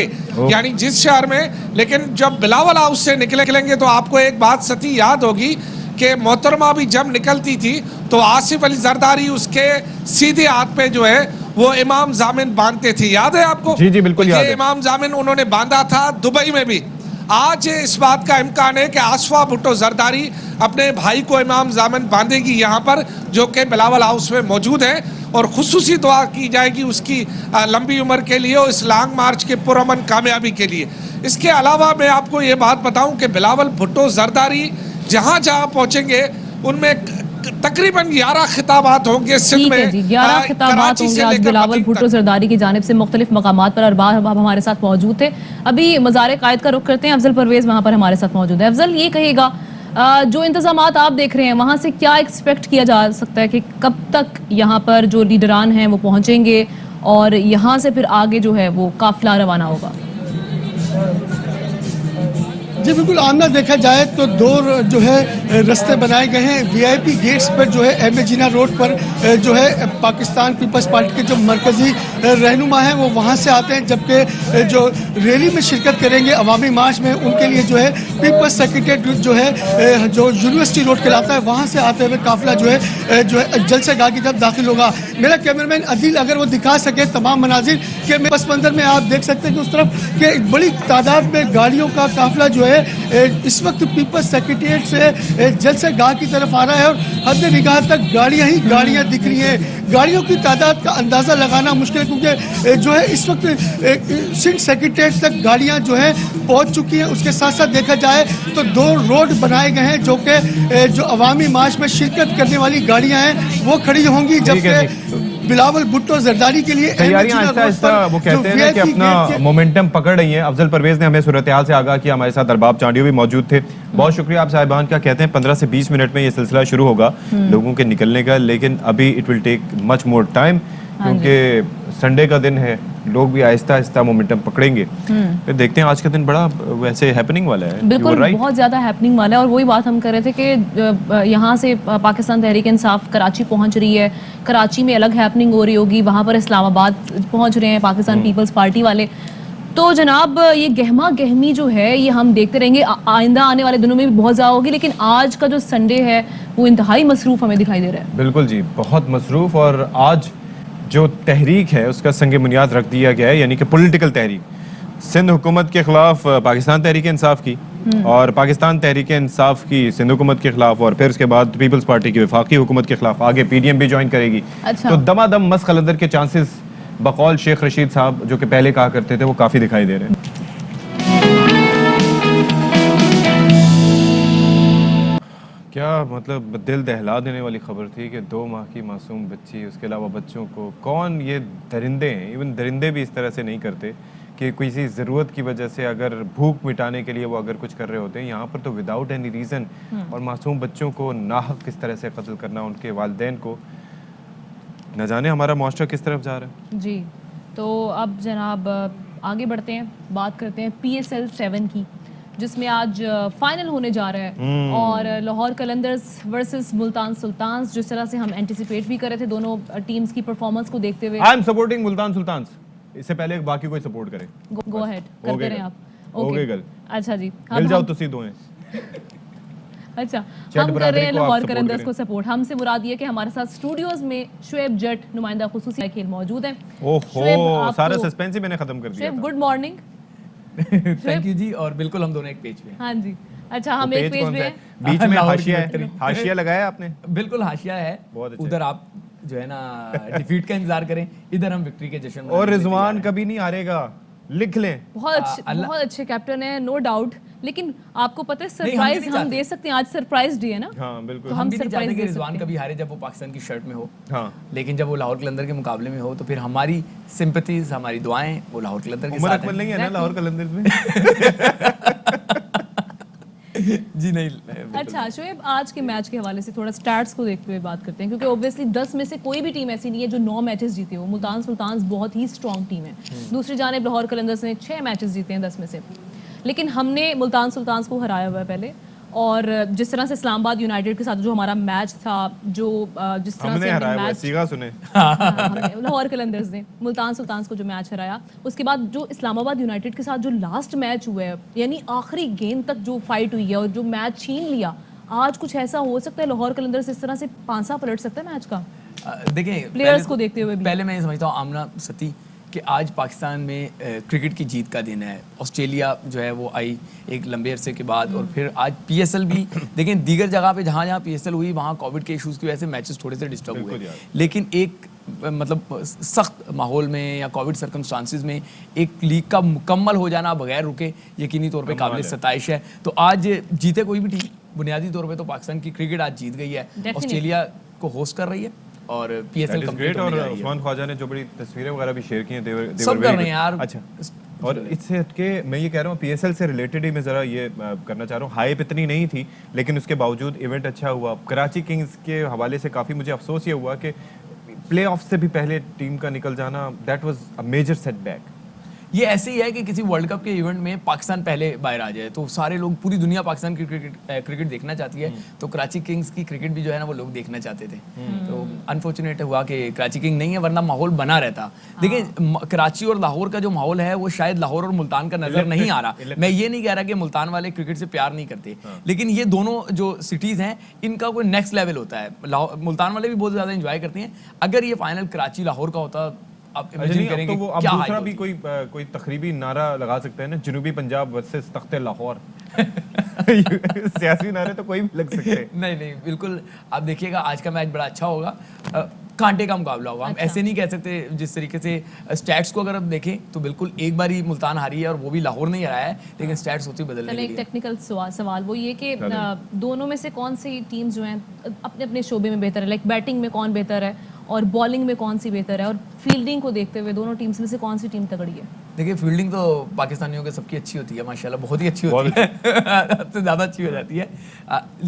O: यानी जिस शहर में। लेकिन जब बिलावल हाउस से निकलेंगे तो आपको एक बात सती याद होगी कि मोहतरमा भी जब निकलती थी तो आसिफ अली जरदारी उसके सीधे हाथ पे जो है वो इमाम जामिन बांधते थे, याद है आपको?
A: जी जी बिल्कुल याद
O: ये
A: है।
O: इमाम जामिन उन्होंने बांधा था दुबई में भी। आज इस बात का इम्कान है कि आसफा भुट्टो जरदारी अपने भाई को इमाम जामिन बांधेगी यहाँ पर, जो कि बिलावल हाउस में मौजूद है, और खुसूसी दुआ की जाएगी उसकी लंबी उम्र के लिए और इस लॉन्ग मार्च के पुरअमन कामयाबी के लिए। इसके अलावा मैं आपको ये बात बताऊं कि बिलावल भुट्टो जरदारी जहाँ जहाँ पहुंचेंगे उनमें तकरीबन 11 खिताबात होंगे सिंध
B: ठीक है
O: में।
B: जी, 11 खिताबात
O: कराची से
B: होंगे आज
O: लेकर
B: बिलावल
O: मजीद
B: भुट्टो जरदारी की जानिब से मुख्तलिफ मकामात पर। अरबाज अब हमारे साथ मौजूद थे। अभी मज़ार कायद का रुख करते हैं, अफजल परवेज वहाँ पर हमारे साथ मौजूद है। अफजल, ये कहिएगा जो इंतजामात आप देख रहे हैं वहाँ से क्या एक्सपेक्ट किया जा सकता है कि कब तक यहाँ पर जो लीडरान हैं वो पहुँचेंगे और यहाँ से फिर आगे जो है वो काफिला रवाना होगा?
P: जी बिल्कुल, आमना देखा जाए तो 2 जो है रास्ते बनाए गए हैं। वीआईपी गेट्स पर जो है एम ए जिना रोड पर जो है पाकिस्तान पीपल्स पार्टी के जो मरकजी रहनुमा हैं वो वहाँ से आते हैं, जबकि जो रैली में शिरकत करेंगे अवामी मार्च में उनके लिए जो है पीपल्स सेक्रेटरीट जो है जो यूनिवर्सिटी रोड कहलाता है वहाँ से आते हुए काफिला जो है जलसे गाह की तरफ दाखिल होगा। मेरा कैमरामैन अदील अगर वो दिखा सके तमाम मनाजिर के पस मंजर में आप देख सकते हैं कि उस तरफ के बड़ी तादाद में गाड़ियों का काफिला जो है इस वक्त पीपल्स सेक्रेटरीट से जलसे गाह की तरफ आ रहा है और हद निगाह तक गाड़ियां ही गाड़ियां दिख रही हैं। गाड़ियों की तादाद का अंदाजा लगाना मुश्किल है, क्योंकि जो है इस वक्त सिंध सेक्रेटरीट तक गाड़ियां जो है पहुंच चुकी हैं। उसके साथ साथ देखा जाए तो 2 रोड बनाए गए हैं जो कि जो अवामी मार्च में शिरकत करने वाली गाड़ियां हैं वो खड़ी होंगी, जबकि बिलावल भुट्टो जरदारी के लिए
A: तैयारियां आहिस्ता आहिस्ता वो कहते हैं ना कि अपना मोमेंटम पकड़ रही हैं। अफजल परवेज ने हमें सूरत हाल से आगाह किया, हमारे साथ अरबाब चांडियो भी मौजूद थे। बहुत शुक्रिया आप साहिबान का। कहते हैं 15 से 20 मिनट में ये सिलसिला शुरू होगा लोगों के निकलने का, लेकिन अभी it will take much more time, क्योंकि संडे का दिन है, लोग भी आहिस्ता आहिस्ता मोमेंटम पकड़ेंगे। फिर देखते हैं, आज का दिन बड़ा वैसे हैपनिंग वाला है।
B: बिल्कुल बहुत ज़्यादा हैपनिंग वाला है। और वही बात हम कर रहे थे कि यहाँ से पाकिस्तान तहरीक इंसाफ कराची पहुँच रही है, कराची में अलग हैपनिंग हो रही होगी, वहाँ पर इस्लामाबाद पहुँच रहे हैं पाकिस्तान पीपल्स पार्टी वाले। तो जनाब ये गहमा गहमी जो है ये हम देखते रहेंगे, आइंदा आने वाले दिनों में भी बहुत ज़्यादा होगी, लेकिन आज का जो संडे है वो इंतहाई मसरूफ़ हमें दिखाई दे रहा है।
A: बिल्कुल जी, बहुत मसरूफ़। और आज जो तहरीक है उसका संग बुनियाद रख दिया गया है, यानी कि पॉलिटिकल तहरीक सिंध हुकूमत के खिलाफ पाकिस्तान तहरीक इंसाफ की, और पाकिस्तान तहरीक इंसाफ की सिंध हुकूमत के खिलाफ, और फिर उसके बाद पीपल्स पार्टी की वफाकी हुकूमत के खिलाफ आगे पीडीएम भी ज्वाइन करेगी।
B: अच्छा।
A: तो दमादम मस खलंदर के चांसेस बकौल शेख रशीद साहब जो कि पहले कहा करते थे वो काफ़ी दिखाई दे रहे हैं। क्या मतलब दिल दहला देने वाली खबर थी कि 2 माह की मासूम बच्ची, उसके अलावा बच्चों को कौन, ये दरिंदे हैं, इवन दरिंदे भी इस तरह से नहीं करते कि किसी ज़रूरत की वजह से अगर भूख मिटाने के लिए वो अगर कुछ कर रहे होते हैं, यहाँ पर तो विदाउट एनी रीज़न, और मासूम बच्चों को नाहक किस तरह से कत्ल करना, उनके वालिदैन को, न जाने हमारा मुआशरा किस तरफ जा रहा है।
B: जी, तो अब जनाब आगे बढ़ते हैं, बात करते हैं PSL 7 की, जिसमें आज फाइनल होने जा रहा है, और लाहौर कलंदर्स वर्सेस मुल्तान सुल्तान्स, जिस तरह से हम एंटिसिपेट भी कर रहे थे दोनों टीम्स की परफॉर्मेंस को देखते हुए।
A: I am supporting Multan Sultans. इससे पहले बाकी कोई सपोर्ट करे।
B: गो अहेड, करते रहें आप।
A: ओके गल।
B: अच्छा जी,
A: मिल जाओ तुसी दोए।
B: अच्छा, हम कर रहे हैं लाहौर कलंदर्स को सपोर्ट। हमसे मुराद ये कि हमारे साथ स्टूडियोज में शुएब जट, नुमाइंदा खुसूसी खेल मौजूद है।
A: ओहो, सारा सस्पेंस ही मैंने खत्म कर दिया।
B: Shoaib, good morning.
Q: Thank you ji, और बिल्कुल हम दोनों एक पेज पे।
B: हाँ जी, अच्छा, हम
A: वो
B: एक पेज
A: कौन
B: पे
A: सा
B: हैं?
A: है? बीच में
Q: लाहौर की
A: हाशिया है,
Q: विक्ट्री।
A: हाशिया लगाया आपने?
Q: बिल्कुल हाशिया है।
A: बहुत अच्छा।
Q: उधर आप जो है ना डिफीट का इंतजार करें, इधर हम विक्ट्री के जश्न
A: और रिजवान कभी नहीं हारेगा, लिख लें।
B: बहुत अच्छे कैप्टन है, नो डाउट। लेकिन आपको पता है
Q: नहीं, हम भी
B: सरप्राइज
Q: नहीं
B: हम
Q: चाहते।
B: दे सकते हैं, आज सरप्राइज डे है ना।
A: हाँ बिल्कुल।
B: तो
Q: हम भी नहीं
B: सरप्राइज
Q: चाहते कि
B: दे
Q: रिजवान
B: सकते
Q: कभी हारे जब वो पाकिस्तान की शर्ट में हो।
A: हाँ।
Q: लेकिन जब वो लाहौर कलंदर के मुकाबले में हो तो फिर हमारी सिंपैथीज, हमारी दुआएं वो लाहौर कलंदर के
A: उमर
Q: साथ
A: अकमल
Q: हैं।
A: नहीं है ना लाहौर कलंदर में?
Q: जी नहीं।
B: अच्छा शोएब, आज के मैच के हवाले से थोड़ा स्टैट्स को देखते हुए बात करते हैं, क्योंकि ऑब्वियसली 10 में से कोई भी टीम ऐसी नहीं है जो 9 मैचेस जीते हो। मुल्तान सुल्तान्स बहुत ही स्ट्रॉन्ग टीम है। दूसरी जानिब लाहौर कलंदर्स ने 6 मैचेस जीते हैं 10 में से, लेकिन हमने मुल्तान सुल्तान्स को हराया हुआ है पहले। और जिस तरह से इस्लामाबाद यूनाइटेड के साथ जो हमारा मैच था, जो जिस तरह
A: हमने
B: से
A: हराया हुआ है,
B: मैच
A: सीगा सुने।
B: लाहौर कलंदर्स ने मुल्तान सुल्तान्स को जो मैच हराया, उसके बाद जो इस्लामाबाद यूनाइटेड के साथ जो लास्ट मैच हुआ है, यानी आखिरी गेंद तक जो फाइट हुई है और जो मैच छीन लिया, आज कुछ ऐसा हो सकता है लाहौर कलंदर्स इस तरह से पांसा पलट सकता है मैच का?
Q: देखिए
B: प्लेयर्स को देखते हुए भी।
Q: पहले मैं ये समझता हूँ आमना सती कि आज पाकिस्तान में क्रिकेट की जीत का दिन है। ऑस्ट्रेलिया जो है वो आई एक लंबे अरसे के बाद, और फिर आज पीएसएल भी देखें, दीगर जगह पे जहाँ जहाँ पीएसएल हुई वहाँ कोविड के इश्यूज़ की वजह से मैचेस थोड़े से डिस्टर्ब हुए, लेकिन एक मतलब सख्त माहौल में या कोविड सर्कमस्टांसिस में एक लीग का मुकम्मल हो जाना बगैर रुके यकीनी तौर पे काबिल सताइश है। तो आज जीते कोई भी टीम, बुनियादी तौर पे तो पाकिस्तान की क्रिकेट आज जीत गई है, ऑस्ट्रेलिया को होस्ट कर रही है और पीएसएल
A: ग्रेट। और उस्मान ख्वाजा ने जो बड़ी तस्वीरें वगैरह भी शेयर की हैं,
Q: सब कर रहे हैं यार।
A: अच्छा, और इससे हटके मैं ये कह रहा हूँ पीएसएल से रिलेटेड ही मैं ज़रा ये करना चाह रहा हूँ। हाइप इतनी नहीं थी, लेकिन उसके बावजूद इवेंट अच्छा हुआ। कराची किंग्स के हवाले से काफ़ी मुझे अफसोस ये हुआ कि प्लेऑफ से भी पहले टीम का निकल जाना, that was a major setback.
Q: ये ऐसे ही है कि किसी वर्ल्ड कप के इवेंट में पाकिस्तान पहले बाहर आ जाए तो सारे लोग, पूरी दुनिया पाकिस्तान की क्रिकेट देखना चाहती है, तो कराची किंग्स की क्रिकेट भी जो है ना वो लोग देखना चाहते थे। तो अनफॉर्चुनेट हुआ कि कराची किंग नहीं है, वरना माहौल बना रहता। देखिए कराची और लाहौर का जो माहौल है वो शायद लाहौर और मुल्तान का नजर नहीं आ रहा। मैं ये नहीं कह रहा कि मुल्तान वाले क्रिकेट से प्यार नहीं करते, लेकिन ये दोनों जो सिटीज़ हैं इनका कोई नेक्स्ट लेवल होता है। मुल्तान वाले भी बहुत ज़्यादा इंजॉय करते हैं। अगर ये फाइनल कराची लाहौर का होता, आप इमेजिन करेंगे
A: तो वो अब
Q: क्या
A: दूसरा भी कोई तकरीबी नारा लगा सकते हैं ना, जनूबी पंजाब वर्सेस तख्ते लाहौर। सियासी नारे तो कोई भी लग सकते हैं।
Q: नहीं बिल्कुल, आप देखिएगा आज का मैच बड़ा अच्छा होगा, कांटे का मुकाबला होगा। हम ऐसे नहीं कह सकते, जिस तरीके से स्टैट्स को अगर आप देखें तो बिल्कुल एक बार ही मुल्तान हारी है और वो भी लाहौर नहीं हराया है, लेकिन स्टैट्स होती बदलने
B: चलो एक टेक्निकल सवाल वो ये कि दोनों में से कौन सी टीम जो है अपने अपने शोबे में बेहतर है, लाइक बैटिंग में कौन बेहतर है और बॉलिंग में कौन सी बेहतर है, और फील्डिंग को देखते हुए दोनों टीम्स में से कौन सी टीम तगड़ी है?
Q: देखिए फील्डिंग तो पाकिस्तानियों के सबकी अच्छी होती है माशाल्लाह, बहुत ही अच्छी होती है, सबसे ज़्यादा अच्छी हो जाती है।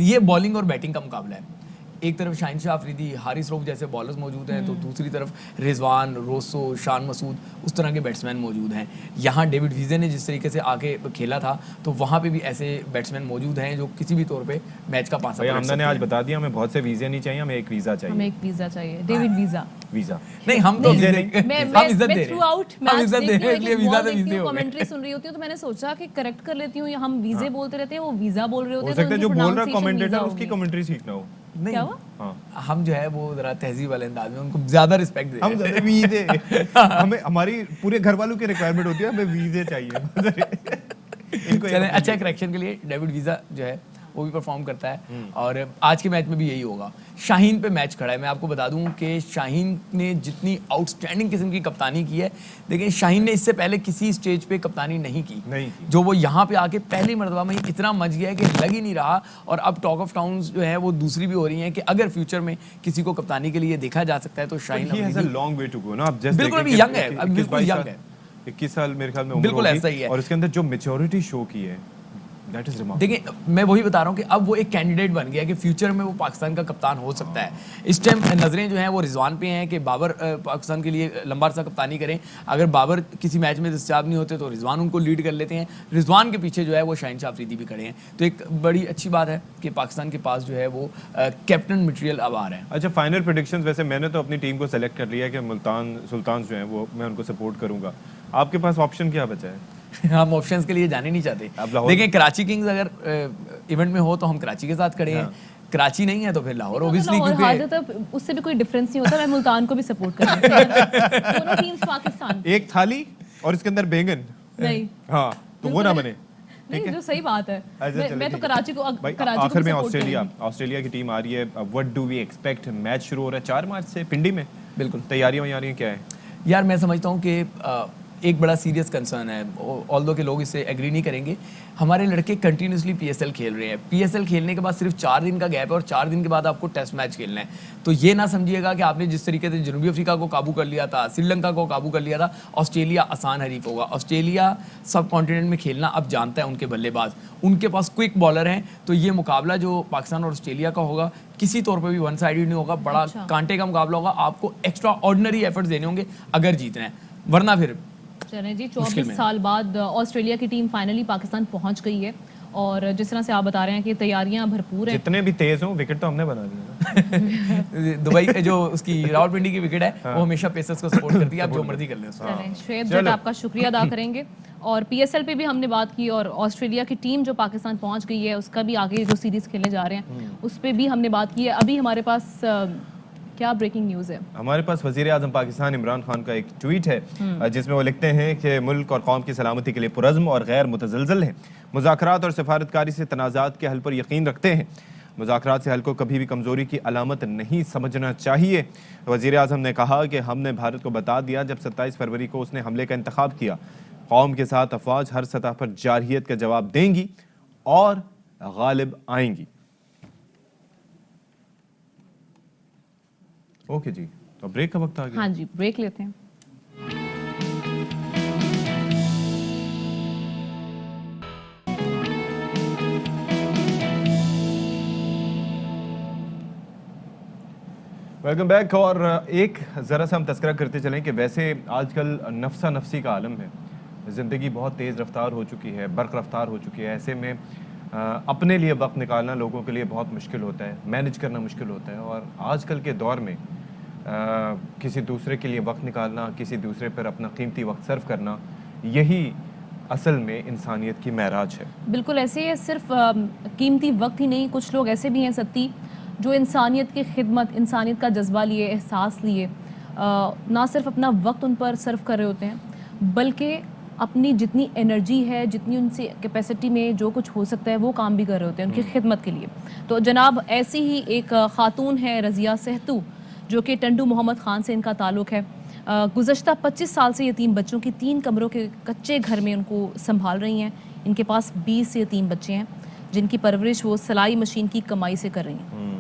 Q: ये बॉलिंग और बैटिंग का मुकाबला है। एक तरफ शाहीन शाह अफरीदी, हारिस रऊफ जैसे बॉलर्स मौजूद हैं, तो दूसरी तरफ रिजवान, रोसो, शान मसूद, उस तरह के बैट्समैन मौजूद हैं। यहाँ डेविड वीज़े ने जिस तरीके से आके खेला था तो वहाँ पे भी ऐसे बैट्समैन मौजूद हैं जो किसी भी तौर पे मैच का पासा पलट
A: हमने आज बता दिया, हमें बहुत से वीज़े नहीं चाहिए, हमें एक वीज़ा चाहिए।
B: हमें एक वीज़ा चाहिए, डेविड वीज़ा।
Q: नहीं, हम तो
B: मैं
Q: इज्जत दे रहे
B: हैं। कमेंट्री सुन रही होती हूँ तो मैंने सोचा कि करेक्ट कर लेती हूँ, हम वीज़े बोलते रहते हैं, वो वीज़ा बोल रहे होते हैं।
A: हो सकता है जो बोल रहा कमेंटेटर उसकी कमेंट्री सीखना हो।
B: क्या हुआ?
Q: हम जो है वो जरा तहजीब वाले अंदाज में उनको ज्यादा रिस्पेक्ट देते हैं।
A: हम वीज़े हमें, हमारी पूरे घर वालों की रिक्वायरमेंट होती है, हमें वीज़े चाहिए।
Q: चलें, अच्छा करेक्शन के लिए डेविड वीज़ा जो है वो भी परफॉर्म करता है, और आज के मैच में भी यही होगा। शाहीन पे मैच खड़ा है। मैं आपको बता दूं कि शाहीन ने जितनी आउटस्टैंडिंग किस्म की कप्तानी की है, लेकिन शाहीन ने इससे पहले किसी स्टेज पे कप्तानी नहीं की। जो वो यहाँ पे आके पहली मरतबा में इतना मच गया है कि लग ही नहीं रहा, और अब टॉक ऑफ टाउन्स जो है वो दूसरी भी हो रही हैं कि अगर फ्यूचर में किसी को कप्तानी के लिए देखा जा सकता है तो Shaheen
A: long way to go ना।
Q: बिल्कुल अभी यंग है, बिल्कुल यंग है,
A: 21 साल मेरे ख्याल में उम्र
Q: बिल्कुल ऐसा ही है,
A: और इसके अंदर जो मैच्योरिटी शो की है,
Q: देखिए मैं वही बता रहा हूँ कि अब वो एक कैंडिडेट बन गया कि फ्यूचर में वो पाकिस्तान का कप्तान हो सकता है। इस टाइम नजरें जो हैं वो रिजवान पे हैं कि बाबर पाकिस्तान के लिए लंबा अर्सा कप्तानी करें। अगर बाबर किसी मैच में दस्तयाब नहीं होते तो रिजवान उनको लीड कर लेते हैं। रिजवान के पीछे जो है वो शाहीन शाह अफरीदी भी खड़े हैं, तो एक बड़ी अच्छी बात है कि पाकिस्तान के पास जो है वो कैप्टन मटेरियल अब आ रहा है।
A: अच्छा, फाइनल प्रेडिक्शंस, वैसे मैंने तो अपनी टीम को सेलेक्ट कर लिया है कि मुल्तान सुल्तान्स जो हैं वो मैं उनको सपोर्ट करूंगा। आपके पास ऑप्शन क्या बचा है?
Q: हम ऑप्शंस के लिए जाने नहीं चाहते। देखिए कराची किंग्स अगर इवेंट में हो तो हम कराची के साथ खड़े हैं, कराची नहीं है तो फिर लाहौर ऑब्वियसली,
B: क्योंकि उससे भी कोई डिफरेंस नहीं होता। मैं मुल्तान को भी सपोर्ट करती हूं। दोनों टीम्स पाकिस्तान।
A: एक थाली और इसके अंदर बैंगन
B: नहीं,
A: हाँ, तो वो ना बने।
B: नहीं जो सही बात है। मैं तो कराची को
A: भाई
B: कराची को
A: आखिर में
B: support करूंगी।
A: ऑस्ट्रेलिया की टीम आ रही है, what do we expect? Match शुरू हो रहा है 4 मार्च से पिंडी में,
Q: बिल्कुल
A: तैयारियां क्या है?
Q: यार मैं समझता हूँ कि एक बड़ा सीरियस कंसर्न है, ऑल्दो के लोग इससे एग्री नहीं करेंगे। हमारे लड़के कंटिन्यूसली पीएसएल खेल रहे हैं, पीएसएल खेलने के बाद सिर्फ 4 दिन का गैप है और 4 दिन के बाद आपको टेस्ट मैच खेलना है। तो ये ना समझिएगा कि आपने जिस तरीके से जनूबी अफ्रीका को काबू कर लिया था, श्रीलंका को काबू कर लिया था, ऑस्ट्रेलिया आसान हरीफ होगा। ऑस्ट्रेलिया सब कॉन्टिनेंट में खेलना अब जानता है, उनके बल्लेबाज, उनके पास क्विक बॉलर हैं। तो ये मुकाबला जो पाकिस्तान और ऑस्ट्रेलिया का होगा किसी तौर पर भी वन साइडेड नहीं होगा, बड़ा कांटे का मुकाबला होगा। आपको एक्स्ट्रा ऑर्डिनरी एफर्ट्स देने होंगे अगर जीतना है, वरना फिर
B: चलें जी। 24 साल बाद ऑस्ट्रेलिया की टीम फाइनली पाकिस्तान पहुंच गई है और जिस तरह से आप बता रहे हैं कि तैयारियां भरपूर हैं।
A: जितने भी तेज हों विकेट तो हमने बना दिया।
Q: दुबई जो उसकी रावलपिंडी की विकेट है वो हमेशा पेसर्स को सपोर्ट करती है, आप जो मर्जी कर लें उसको।
B: चलें श्वेत जट आपका शुक्रिया अदा करेंगे। और पीएसएल पे भी हमने बात की और ऑस्ट्रेलिया की टीम जो पाकिस्तान पहुंच गई है उसका भी आगे जो सीरीज खेलने जा रहे हैं उस पर भी हमने बात की है। अभी हमारे पास क्या ब्रेकिंग न्यूज़ है? हमारे पास
A: वज़ीर आज़म पाकिस्तान इमरान खान का एक ट्वीट है जिसमें वो लिखते हैं कि मुल्क और कौम की सलामती के लिए पुरज़्म और गैर मुतज़लज़ल हैं, मुज़ाकरात और सफारतकारी से तनाज़ात के हल पर यकीन रखते हैं, मुज़ाकरात से हल को कभी भी कमज़ोरी की अलामत नहीं समझना चाहिए। वज़ीर आज़म ने कहा कि हमने भारत को बता दिया जब 27 फरवरी को उसने हमले का इंतखाब किया, कौम के साथ अफवाज हर सतह पर जारहियत का जवाब देंगी और गालिब आएंगी। ओके जी, तो ब्रेक का वक्त आ गया।
B: हाँ जी, ब्रेक लेते हैं।
A: Welcome back. और एक ज़रा सा हम तस्करा करते चलें कि वैसे आजकल नफ्सा नफसी का आलम है, ज़िंदगी बहुत तेज़ रफ्तार हो चुकी है, बर्क रफ्तार हो चुकी है। ऐसे में अपने लिए वक्त निकालना लोगों के लिए बहुत मुश्किल होता है, मैनेज करना मुश्किल होता है। और आजकल के दौर में किसी दूसरे के लिए वक्त निकालना, किसी दूसरे पर अपना कीमती वक्त सर्व करना, यही असल में इंसानियत की महराज है।
B: बिल्कुल ऐसे है, सिर्फ कीमती वक्त ही नहीं, कुछ लोग ऐसे भी हैं सत्ती जो इंसानियत की खिदमत, इंसानियत का जज्बा लिए, एहसास लिए ना सिर्फ अपना वक्त उन पर सर्व कर रहे होते हैं बल्कि अपनी जितनी एनर्जी है, जितनी उनसे कैपेसिटी में जो कुछ हो सकता है वो काम भी कर रहे होते हैं उनकी खिदमत के लिए। तो जनाब ऐसी ही एक खातून है रज़िया सेहतू, जो कि टंडू मोहम्मद ख़ान से इनका ताल्लुक़ है। गुज़श्ता 25 साल से यतीम बच्चों की 3 कमरों के कच्चे घर में उनको संभाल रही हैं। इनके पास 20 यतीम बच्चे हैं जिनकी परवरिश वो सिलाई मशीन की कमाई से कर रही हैं।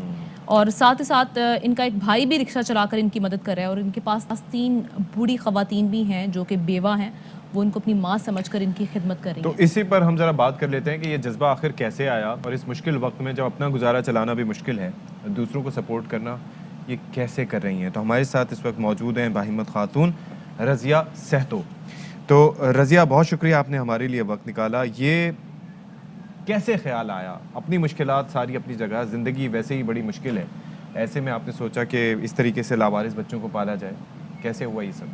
B: और साथ ही साथ इनका एक भाई भी रिक्शा चलाकर इनकी मदद कर रहा है। और इनके पास 3 बूढ़ी ख़वातीन भी हैं जो कि बेवा हैं, वो इनको अपनी माँ समझकर इनकी खिदमत कर रही हैं।
A: तो इसी पर हम ज़रा बात कर लेते हैं कि ये जज्बा आखिर कैसे आया और इस मुश्किल वक्त में जब अपना गुजारा चलाना भी मुश्किल है, दूसरों को सपोर्ट करना ये कैसे कर रही हैं। तो हमारे साथ इस वक्त मौजूद हैं बाहिम्मत खातून रज़िया सेहतू। तो रज़िया, बहुत शुक्रिया आपने हमारे लिए वक्त निकाला। ये कैसे ख्याल आया? अपनी मुश्किलात सारी अपनी जगह, ज़िंदगी वैसे ही बड़ी मुश्किल है, ऐसे में आपने सोचा कि इस तरीके से लावारिस बच्चों को पाला जाए, कैसे हुआ ये सब?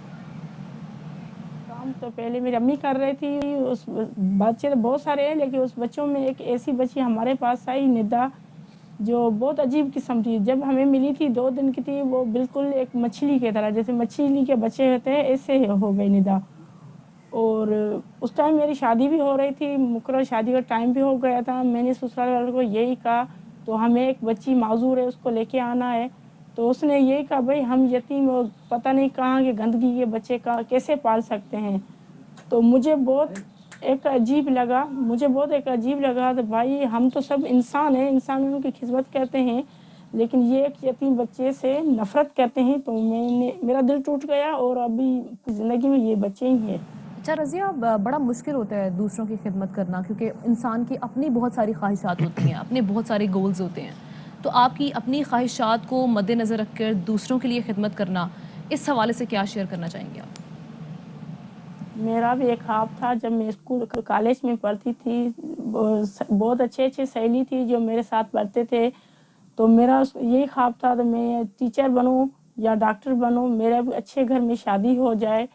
R: काम तो पहले मेरी अम्मी कर रही थी, उस बच्चे तो बहुत सारे हैं लेकिन उस बच्चों में एक ऐसी बच्ची हमारे पास आई निदा, जो बहुत अजीब किस्म थी। जब हमें मिली थी 2 दिन की थी, वो बिल्कुल एक मछली की तरह, जैसे मछली के बच्चे होते हैं ऐसे हो गई निदा। और उस टाइम मेरी शादी भी हो रही थी, मुकर्रर शादी का टाइम भी हो गया था। मैंने ससुराल वालों को यही कहा, तो हमें एक बच्ची माजूर है उसको लेके आना है। तो उसने यही कहा, भाई हम यतीम और पता नहीं कहाँ के गंदगी के बच्चे का कैसे पाल सकते हैं। तो मुझे बहुत एक अजीब लगा, तो भाई हम तो सब इंसान हैं, इंसानों की खिदमत करते हैं, लेकिन ये एक यतीम बच्चे से नफरत करते हैं। तो मेरा दिल टूट गया और अभी ज़िंदगी में ये बच्चे ही हैं।
B: अच्छा रज़िया, बड़ा मुश्किल होता है दूसरों की खिदमत करना, क्योंकि इंसान की अपनी बहुत सारी ख्वाहिशात होती हैं, अपने बहुत सारे गोल्स होते हैं। तो आपकी अपनी ख्वाहिशात को मद्देनज़र रखकर दूसरों के लिए खिदमत करना, इस हवाले से क्या शेयर करना चाहेंगे आप?
R: मेरा भी एक ख्वाब था, जब मैं स्कूल कॉलेज में पढ़ती थी, बहुत अच्छे सहेली थी जो मेरे साथ पढ़ते थे। तो मेरा यही ख्वाब था तो मैं टीचर बनूं या डॉक्टर बनूं, मेरा भी अच्छे घर में शादी हो जाए।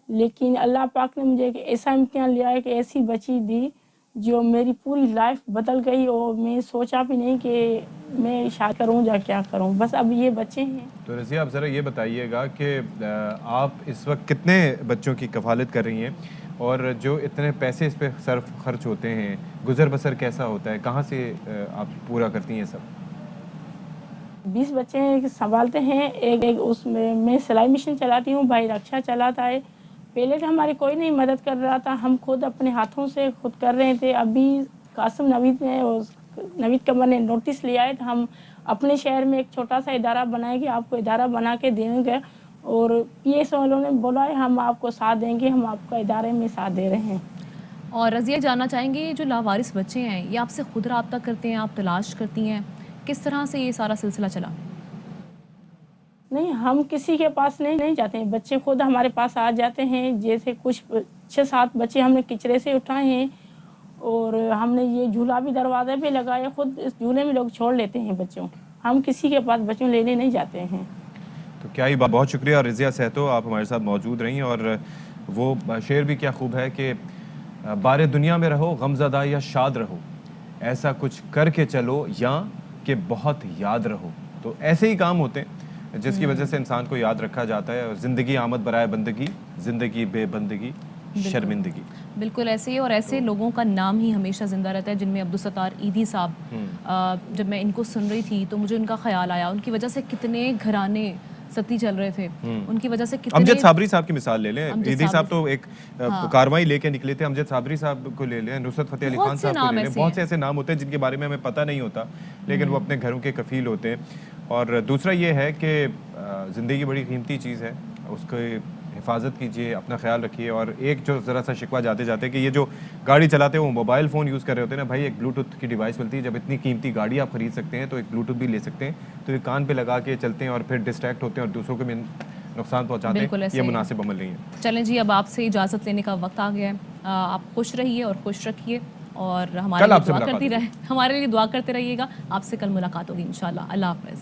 R: लेकिन अल्लाह पाक ने मुझे एक ऐसा इम्तिहान लिया है कि ऐसी बच्ची दी जो मेरी पूरी लाइफ बदल गई, और मैं सोचा भी नहीं कि मैं शादी करूं या क्या करूं, बस अब ये बच्चे हैं।
A: तो रज़िया, आप ज़रा ये बताइएगा कि आप इस वक्त कितने बच्चों की कफ़ालत कर रही हैं और जो इतने पैसे इस पे खर्च होते हैं, गुजर बसर कैसा होता है, कहाँ से आप पूरा करती हैं सब?
R: 20 बच्चे संभालते हैं, एक उसमें मैं सिलाई मशीन चलाती हूँ, भाई रक्षा चलाता है। पहले तो हमारी कोई नहीं मदद कर रहा था, हम खुद अपने हाथों से खुद कर रहे थे। अभी कासिम नवीद कमर ने नोटिस लिया है, तो हम अपने शहर में एक छोटा सा इदारा बनाएंगे, आपको इदारा बना के देंगे। और पीएस वालों ने बोला है हम आपको साथ देंगे, हम आपका इदारे में साथ दे रहे हैं।
B: और रज़िया जानना चाहेंगे, जो लावारिस बच्चे हैं ये आपसे खुद रब्ता करते हैं, आप तलाश करती हैं, किस तरह से ये सारा सिलसिला चला?
R: नहीं, हम किसी के पास नहीं जाते हैं, बच्चे खुद हमारे पास आ जाते हैं। जैसे कुछ 6-7 बच्चे हमने किचरे से उठाए हैं और हमने ये झूला भी दरवाजे पे लगाया, खुद इस झूले में लोग छोड़ लेते हैं बच्चों। हम किसी के पास बच्चों लेने नहीं जाते हैं।
A: तो क्या ही बहुत शुक्रिया रज़िया सहतो, आप हमारे साथ मौजूद रहीं। और वो शेर भी क्या खूब है कि बारे दुनिया में रहो गमज़दा या शाद रहो, ऐसा कुछ करके चलो या कि बहुत याद रहो। तो ऐसे ही काम होते हैं जिसकी वजह से इंसान को याद रखा जाता है। ज़िंदगी आमद बराए बंदगी, ज़िंदगी बेबंदगी शर्मिंदगी।
B: बिल्कुल ऐसे ही, और ऐसे लोगों का नाम ही हमेशा जिंदा रहता है, जिनमें अब्दुल सत्तार ईदी साहब, जब मैं इनको सुन रही थी तो मुझे उनका ख्याल आया, उनकी वजह से कितने घराने सती चल रहे थे, उनकी वजह से कितने।
A: अमजद साबरी साहब की मिसाल ले लें, ईदी साहब तो एक कार्रवाई लेके निकले थे, अमजद साबरी साहब को ले लें, नुसरत फतेह अली खान साहब को ले लें, बहुत से ऐसे नाम होते हैं जिनके बारे में हमें पता नहीं होता, लेकिन वो अपने घरों के कफील होते हैं। और दूसरा ये है कि ज़िंदगी बड़ी कीमती चीज़ है, उसकी हिफाजत कीजिए, अपना ख्याल रखिए। और एक जो ज़रा सा शिकवा जाते जाते कि ये जो गाड़ी चलाते हैं वो मोबाइल फ़ोन यूज़ कर रहे होते हैं ना भाई, एक ब्लूटूथ की डिवाइस मिलती है, जब इतनी कीमती गाड़ी आप ख़रीद सकते हैं तो एक ब्लूटूथ भी ले सकते हैं, तो ये कान पे लगा के चलते हैं और फिर डिस्ट्रैक्ट होते हैं और दूसरों को भी नुकसान पहुँचाते हैं, ये मुनासिब अमल नहीं है।
B: चलें जी, अब आपसे इजाज़त लेने का वक्त आ गया है। आप खुश रहिए और खुश रखिए और हमारे लिए दुआ करती रहे, हमारे लिए दुआ करते रहिएगा। आपसे कल मुलाकात होगी इंशाल्लाह। अल्लाह हाफ़िज़।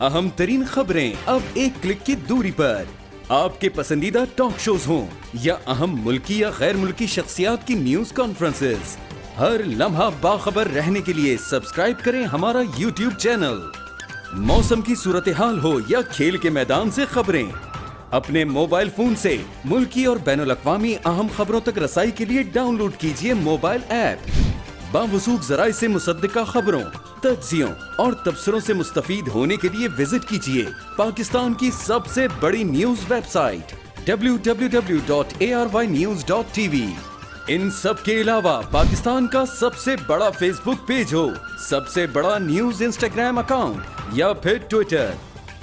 S: अहम तरीन खबरें अब एक क्लिक की दूरी पर, आपके पसंदीदा टॉक शोज हों या अहम मुल्की या गैर मुल्की शख्सियात की न्यूज कॉन्फ्रेंसेस, हर लम्हा बाखबर रहने के लिए सब्सक्राइब करें हमारा YouTube चैनल। मौसम की सूरत हाल हो या खेल के मैदान से खबरें, अपने मोबाइल फोन से मुल्की और बैनुल-अक़वामी अहम खबरों तक रसाई के लिए डाउनलोड कीजिए मोबाइल ऐप। बावसूख ज़राए से मुसद्दिका खबरों, तज्ज़ियों और तबसरों से मुस्तफ़ीद होने के लिए विजिट कीजिए पाकिस्तान की सबसे बड़ी न्यूज वेबसाइट www.arvynews.tv। इन सब के अलावा पाकिस्तान का सबसे बड़ा फेसबुक पेज हो, सबसे बड़ा न्यूज इंस्टाग्राम अकाउंट या फिर ट्विटर,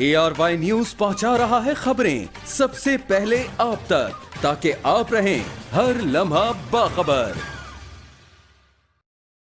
S: ARY न्यूज पहुंचा रहा है खबरें सबसे पहले आप तक, ताकि आप रहें हर लम्हा बाखबर।